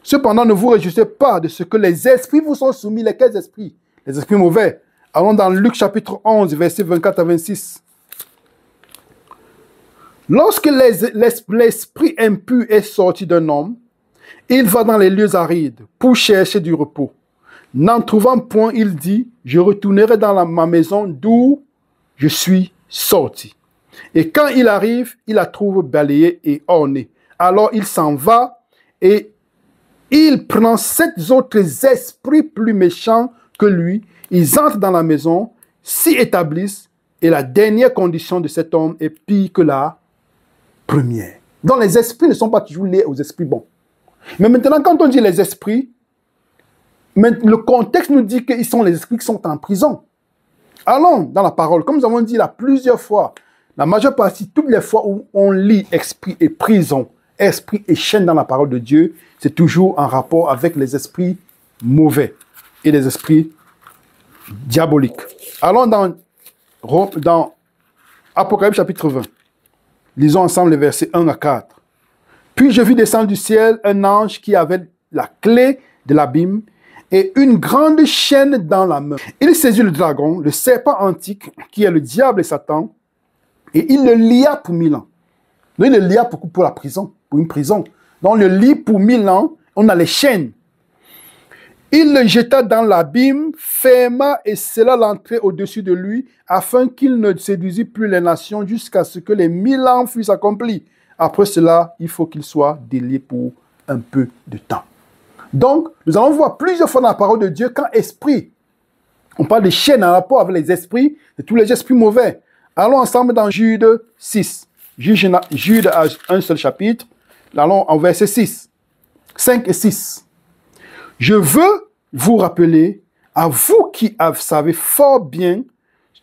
Cependant, ne vous réjouissez pas de ce que les esprits vous sont soumis. Lesquels esprits? Les esprits mauvais. Allons dans Luc chapitre 11, versets 24 à 26. Lorsque l'esprit impur est sorti d'un homme, il va dans les lieux arides pour chercher du repos. N'en trouvant point, il dit, je retournerai dans ma maison d'où je suis sorti. Et quand il arrive, il la trouve balayée et ornée. Alors il s'en va et il prend 7 autres esprits plus méchants que lui. Ils entrent dans la maison, s'y établissent, et la dernière condition de cet homme est pire que la première. Donc les esprits ne sont pas toujours liés aux esprits bons. Mais maintenant, quand on dit les esprits, le contexte nous dit qu'ils sont les esprits qui sont en prison. Allons dans la parole. Comme nous avons dit là plusieurs fois, la majeure partie, toutes les fois où on lit esprit et prison, esprit et chaîne dans la parole de Dieu, c'est toujours en rapport avec les esprits mauvais et les esprits diaboliques. Allons dans Apocalypse chapitre 20. Lisons ensemble les versets 1 à 4. Puis je vis descendre du ciel un ange qui avait la clé de l'abîme et une grande chaîne dans la main. Il saisit le dragon, le serpent antique, qui est le diable et Satan, et il le lia pour 1000 ans. Donc il le lia pour la prison, pour une prison. Donc on le lie pour 1000 ans, on a les chaînes. Il le jeta dans l'abîme, ferma et scella l'entrée au-dessus de lui, afin qu'il ne séduisît plus les nations jusqu'à ce que les 1000 ans fussent accomplis. Après cela, il faut qu'il soit délié pour un peu de temps. Donc, nous allons voir plusieurs fois dans la parole de Dieu, quand esprit, on parle de chaînes en rapport avec les esprits, de tous les esprits mauvais. Allons ensemble dans Jude 6. Jude a un seul chapitre. Allons en verset 6. 5 et 6. Je veux vous rappeler, à vous qui savez fort bien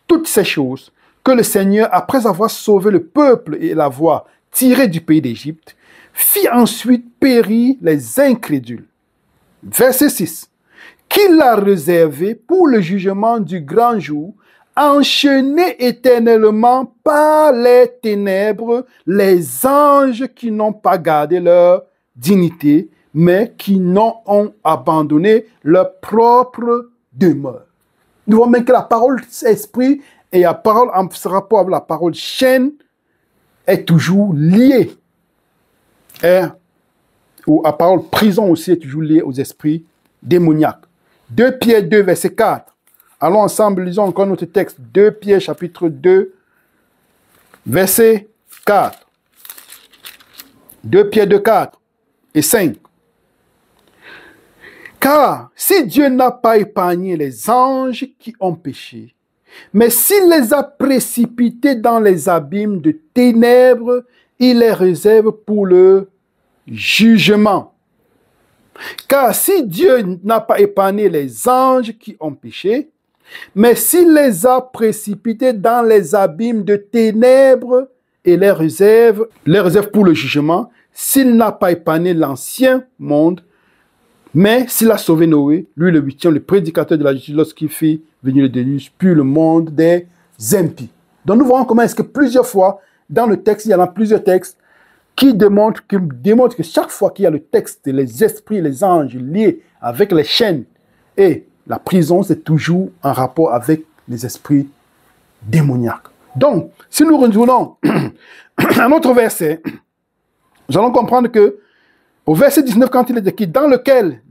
toutes ces choses, que le Seigneur, après avoir sauvé le peuple et l'avoir tiré du pays d'Égypte, fit ensuite périr les incrédules. Verset 6. Qu'il a réservé pour le jugement du grand jour, enchaînés éternellement par les ténèbres, les anges qui n'ont pas gardé leur dignité, mais qui n'ont abandonné leur propre demeure. Nous voyons bien que la parole esprit et la parole en rapport avec la parole chaîne est toujours liée. Ou la parole prison aussi est toujours liée aux esprits démoniaques. 2 Pierre 2, verset 4. Allons ensemble, lisons encore notre texte. 2 Pierre chapitre 2, verset 4. 2 Pierre 2, 4 et 5. Car si Dieu n'a pas épargné les anges qui ont péché, mais s'il les a précipités dans les abîmes de ténèbres, il les réserve pour le jugement. Car si Dieu n'a pas épargné les anges qui ont péché, mais s'il les a précipités dans les abîmes de ténèbres et les réserve pour le jugement, s'il n'a pas épargné l'ancien monde, mais s'il a sauvé Noé, lui le 8e, le prédicateur de la justice, lorsqu'il fit venir le déluge, puis le monde des impies. Donc nous voyons comment est-ce que plusieurs fois, dans le texte, il y en a plusieurs textes, qui démontrent que chaque fois qu'il y a le texte, les esprits, les anges liés avec les chaînes et la prison, c'est toujours en rapport avec les esprits démoniaques. Donc, si nous retournons à notre verset, nous allons comprendre que au verset 19, quand il est écrit, dans lequel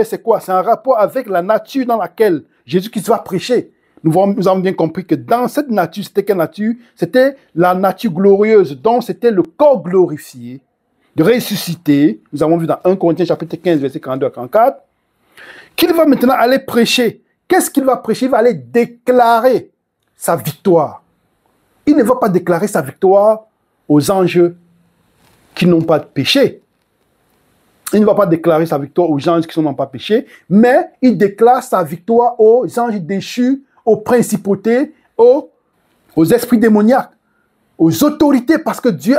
c'est quoi? C'est un rapport avec la nature dans laquelle Jésus-Christ va prêcher. Nous avons bien compris que dans cette nature, c'était quelle nature? C'était la nature glorieuse, donc c'était le corps glorifié, de ressusciter. Nous avons vu dans 1 Corinthiens chapitre 15, verset 42 à 44, qu'il va maintenant aller prêcher. Qu'est-ce qu'il va prêcher? Il va aller déclarer sa victoire. Il ne va pas déclarer sa victoire aux anges qui n'ont pas de péché. Il ne va pas déclarer sa victoire aux anges qui n'ont pas péché, mais il déclare sa victoire aux anges déchus, aux principautés, aux esprits démoniaques, aux autorités, parce que Dieu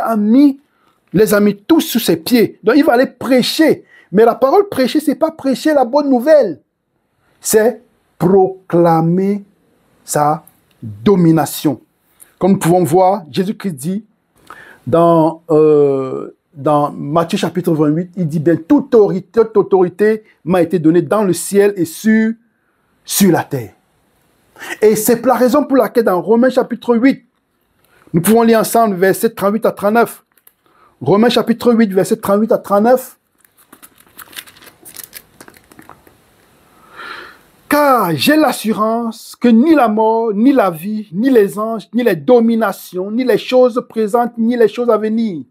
les a mis tous sous ses pieds. Donc il va aller prêcher. Mais la parole prêcher, ce n'est pas prêcher la bonne nouvelle. C'est proclamer sa domination. Comme nous pouvons voir, Jésus-Christ dit dans Matthieu chapitre 28, il dit bien, toute autorité m'a été donnée dans le ciel et sur la terre. Et c'est la raison pour laquelle dans Romains chapitre 8, nous pouvons lire ensemble versets 38 à 39. Romains chapitre 8, versets 38 à 39. Car j'ai l'assurance que ni la mort, ni la vie, ni les anges, ni les dominations, ni les choses présentes, ni les choses à venir,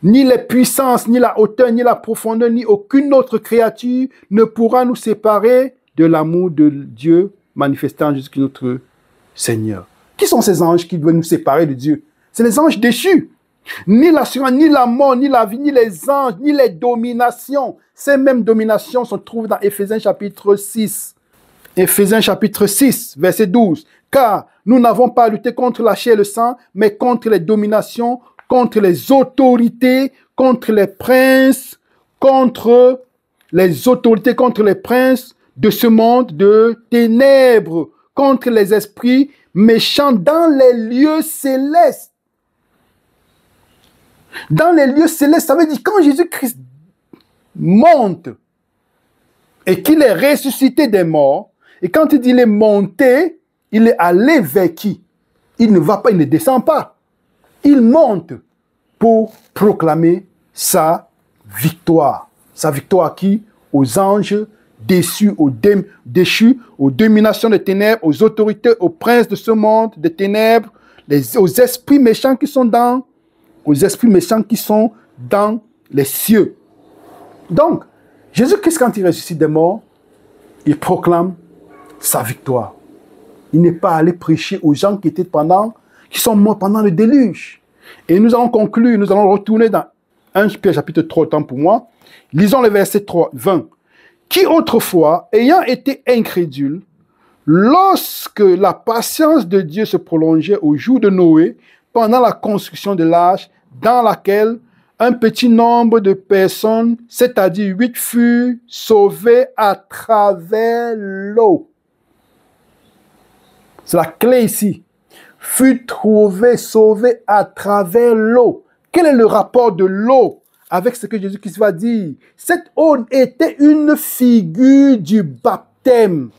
ni les puissances, ni la hauteur, ni la profondeur, ni aucune autre créature ne pourra nous séparer de l'amour de Dieu manifesté en Jésus-Christ notre Seigneur. Qui sont ces anges qui veulent nous séparer de Dieu? C'est les anges déchus. Ni l'assurance, ni la mort, ni la vie, ni les anges, ni les dominations. Ces mêmes dominations se trouvent dans Éphésiens chapitre 6. Éphésiens chapitre 6, verset 12. Car nous n'avons pas à lutter contre la chair et le sang, mais contre les dominations, contre les autorités, contre les princes, contre les autorités, contre les princes de ce monde de ténèbres, contre les esprits méchants dans les lieux célestes. Dans les lieux célestes, ça veut dire quand Jésus-Christ monte et qu'il est ressuscité des morts, et quand il est monté, il est allé vers qui? Il ne va pas, il ne descend pas. Il monte pour proclamer sa victoire. Sa victoire à qui? Aux anges déchus, aux dominations des ténèbres, aux autorités, aux princes de ce monde des ténèbres, aux esprits méchants qui sont dans les cieux. Donc, Jésus-Christ, quand il ressuscite des morts, il proclame sa victoire. Il n'est pas allé prêcher aux gens qui sont morts pendant le déluge. Et nous allons conclure, nous allons retourner dans 1 Pierre chapitre 3, autant pour moi. Lisons le verset 20. Qui autrefois, ayant été incrédule, lorsque la patience de Dieu se prolongeait au jour de Noé, pendant la construction de l'arche, dans laquelle un petit nombre de personnes, c'est-à-dire 8, furent sauvées à travers l'eau. C'est la clé ici. Fut sauvé à travers l'eau. Quel est le rapport de l'eau avec ce que Jésus-Christ va dire? Cette eau était une figure du baptême,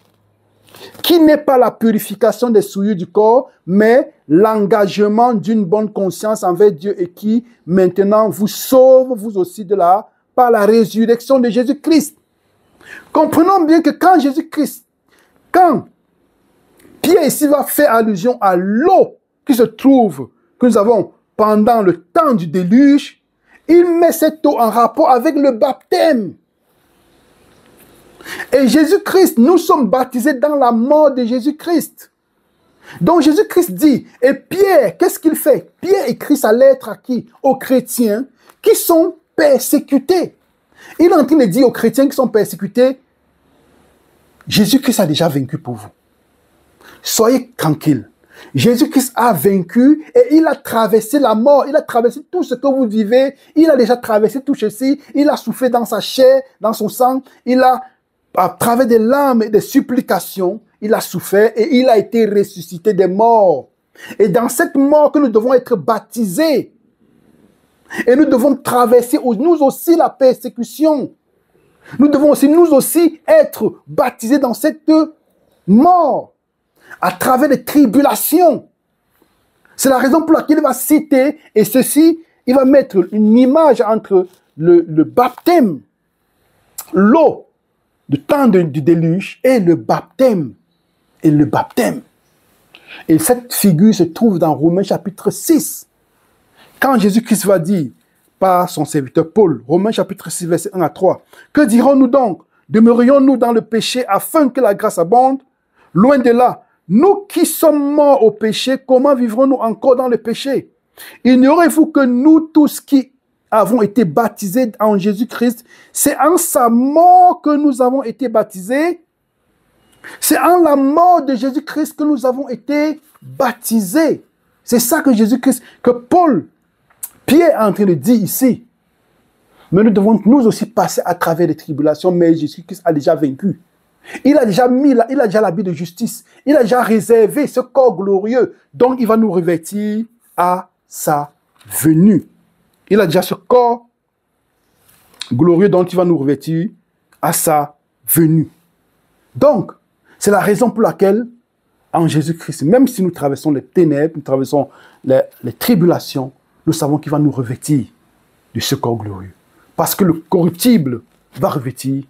qui n'est pas la purification des souillures du corps, mais l'engagement d'une bonne conscience envers Dieu et qui, maintenant, vous sauve, vous aussi, par la résurrection de Jésus-Christ. Comprenons bien que quand Pierre ici va faire allusion à l'eau qui se trouve, que nous avons pendant le temps du déluge, il met cette eau en rapport avec le baptême. Et Jésus-Christ, nous sommes baptisés dans la mort de Jésus-Christ. Donc Jésus-Christ dit, et Pierre, qu'est-ce qu'il fait? Pierre écrit sa lettre à qui? Aux chrétiens qui sont persécutés. Il est en train de dire aux chrétiens qui sont persécutés, Jésus-Christ a déjà vaincu pour vous. Soyez tranquilles. Jésus-Christ a vaincu et il a traversé la mort. Il a traversé tout ce que vous vivez. Il a déjà traversé tout ceci. Il a souffert dans sa chair, dans son sang. Il a, à travers des larmes et des supplications, il a souffert et il a été ressuscité des morts. Et dans cette mort que nous devons être baptisés. Et nous devons traverser nous aussi la persécution. Nous devons aussi nous aussi être baptisés dans cette mort. À travers les tribulations. C'est la raison pour laquelle il va citer, et ceci, il va mettre une image entre le baptême, l'eau, le temps du déluge, et le baptême. Et cette figure se trouve dans Romains chapitre 6. Quand Jésus-Christ va dire, par son serviteur Paul, Romains chapitre 6, verset 1 à 3, que dirons-nous donc? Demeurions-nous dans le péché afin que la grâce abonde? Loin de là. Nous qui sommes morts au péché, comment vivrons-nous encore dans le péché? Ignorez-vous que nous tous qui avons été baptisés en Jésus-Christ, c'est en sa mort que nous avons été baptisés. C'est en la mort de Jésus-Christ que nous avons été baptisés. C'est ça que Jésus-Christ, que Pierre est en train de dire ici. Mais nous devons nous aussi passer à travers les tribulations, mais Jésus-Christ a déjà vaincu. Il a déjà l'habit de justice. Il a déjà réservé ce corps glorieux. Donc, il va nous revêtir à sa venue. Il a déjà ce corps glorieux dont il va nous revêtir à sa venue. Donc, c'est la raison pour laquelle, en Jésus-Christ, même si nous traversons les ténèbres, nous traversons les tribulations, nous savons qu'il va nous revêtir de ce corps glorieux. Parce que le corruptible va revêtir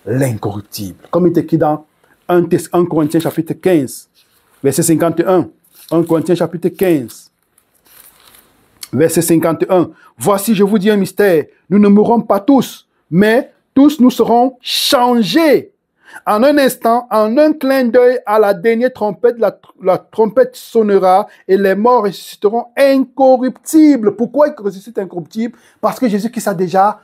l'incorruptible. Comme il est écrit dans 1 Corinthiens chapitre 15, verset 51. 1 Corinthiens chapitre 15, verset 51. Voici, je vous dis un mystère. Nous ne mourrons pas tous, mais tous nous serons changés. En un instant, en un clin d'œil, à la dernière trompette, la trompette sonnera et les morts ressusciteront incorruptibles. Pourquoi ils ressuscitent incorruptibles? Parce que Jésus-Christ a déjà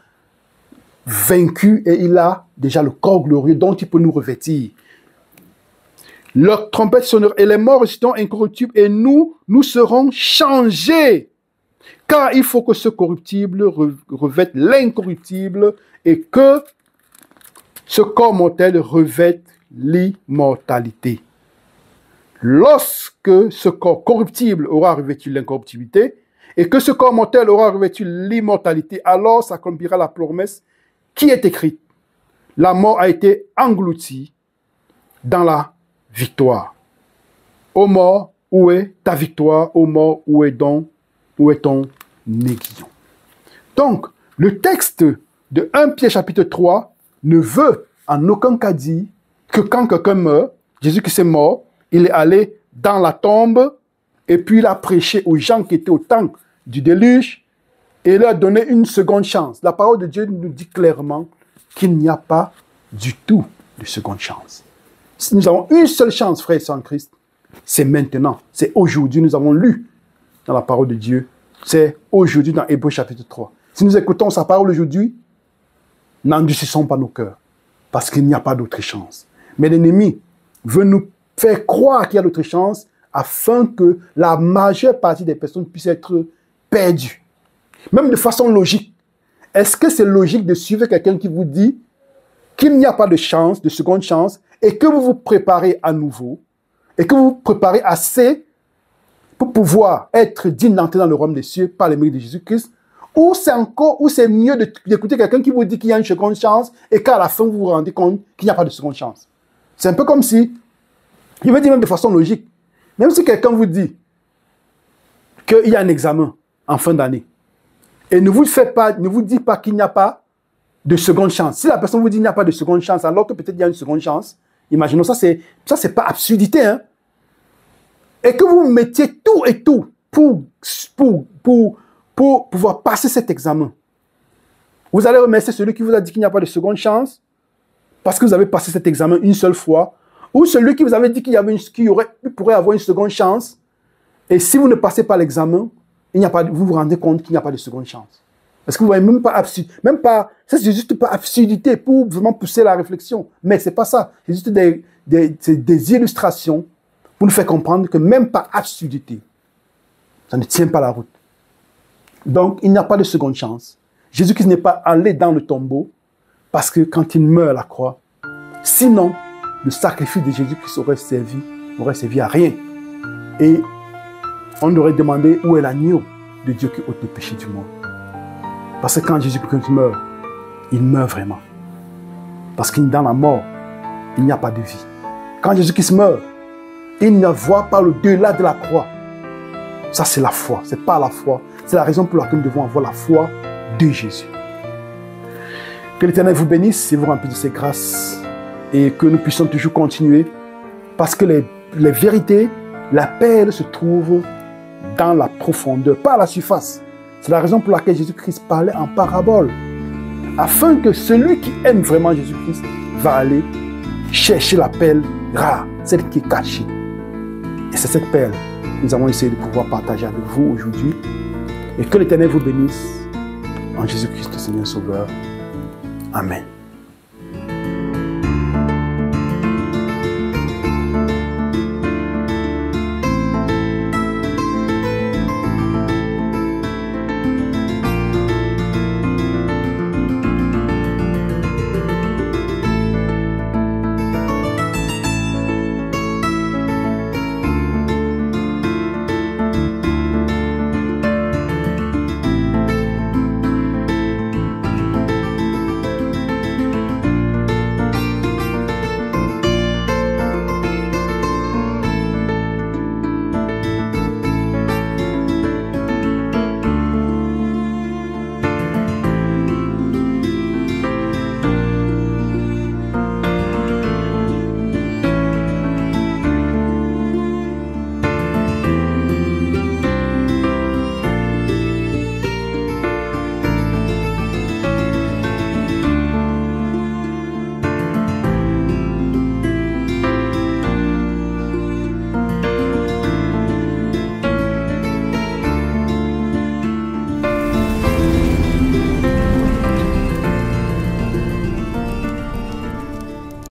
vaincu et il a déjà le corps glorieux dont il peut nous revêtir. Leur trompette sonnera et les morts resteront incorruptibles et nous serons changés. Car il faut que ce corruptible revête l'incorruptible et que ce corps mortel revête l'immortalité. Lorsque ce corps corruptible aura revêtu l'incorruptibilité et que ce corps mortel aura revêtu l'immortalité, alors s'accomplira la promesse qui est écrite. La mort a été engloutie dans la victoire. Ô mort, où est ta victoire? Ô mort, où est ton aiguillon? Donc, le texte de 1 Pierre chapitre 3 ne veut en aucun cas dire que quand quelqu'un meurt, Jésus-Christ est mort, il est allé dans la tombe et puis il a prêché aux gens qui étaient au temps du déluge et il leur a donné une seconde chance. La parole de Dieu nous dit clairement qu'il n'y a pas du tout de seconde chance. Si nous avons une seule chance, frères et sœurs en Christ, c'est maintenant, c'est aujourd'hui. Nous avons lu dans la parole de Dieu, c'est aujourd'hui dans Hébreux chapitre 3. Si nous écoutons sa parole aujourd'hui, n'endurcissons pas nos cœurs, parce qu'il n'y a pas d'autre chance. Mais l'ennemi veut nous faire croire qu'il y a d'autre chance, afin que la majeure partie des personnes puissent être perdues. Même de façon logique. Est-ce que c'est logique de suivre quelqu'un qui vous dit qu'il n'y a pas de chance, de seconde chance, et que vous vous préparez à nouveau, et que vous vous préparez assez pour pouvoir être digne d'entrer dans le royaume des cieux par les mérites de Jésus-Christ, ou c'est mieux d'écouter quelqu'un qui vous dit qu'il y a une seconde chance, et qu'à la fin vous vous rendez compte qu'il n'y a pas de seconde chance. C'est un peu comme si, je veux dire même de façon logique, même si quelqu'un vous dit qu'il y a un examen en fin d'année, et ne vous dit pas qu'il n'y a pas de seconde chance. Si la personne vous dit qu'il n'y a pas de seconde chance, alors que peut-être il y a une seconde chance, imaginons ça, c'est pas absurdité, hein? Et que vous mettiez tout et tout pour pouvoir passer cet examen. Vous allez remercier celui qui vous a dit qu'il n'y a pas de seconde chance parce que vous avez passé cet examen une seule fois, ou celui qui vous avait dit qu'il pourrait avoir une seconde chance, et si vous ne passez pas l'examen, vous vous rendez compte qu'il n'y a pas de seconde chance. Parce que vous voyez, c'est juste pas absurdité pour vraiment pousser la réflexion. Mais c'est pas ça. C'est juste des illustrations pour nous faire comprendre que même pas absurdité, ça ne tient pas la route. Donc, il n'y a pas de seconde chance. Jésus-Christ n'est pas allé dans le tombeau parce que quand il meurt à la croix, sinon, le sacrifice de Jésus-Christ n'aurait servi à rien. Et on aurait demandé où est l'agneau de Dieu qui ôte le péché du monde. Parce que quand Jésus-Christ meurt, il meurt vraiment. Parce que dans la mort, il n'y a pas de vie. Quand Jésus-Christ meurt, il ne voit pas au-delà de la croix. Ça, c'est la foi. Ce n'est pas la foi. C'est la raison pour laquelle nous devons avoir la foi de Jésus. Que l'Éternel vous bénisse et vous remplisse de ses grâces. Et que nous puissions toujours continuer. Parce que les vérités, la perle se trouve dans la profondeur, pas à la surface. C'est la raison pour laquelle Jésus-Christ parlait en parabole. Afin que celui qui aime vraiment Jésus-Christ va aller chercher la perle rare, celle qui est cachée. Et c'est cette perle que nous avons essayé de pouvoir partager avec vous aujourd'hui. Et que l'Éternel vous bénisse en Jésus-Christ, le Seigneur Sauveur. Amen.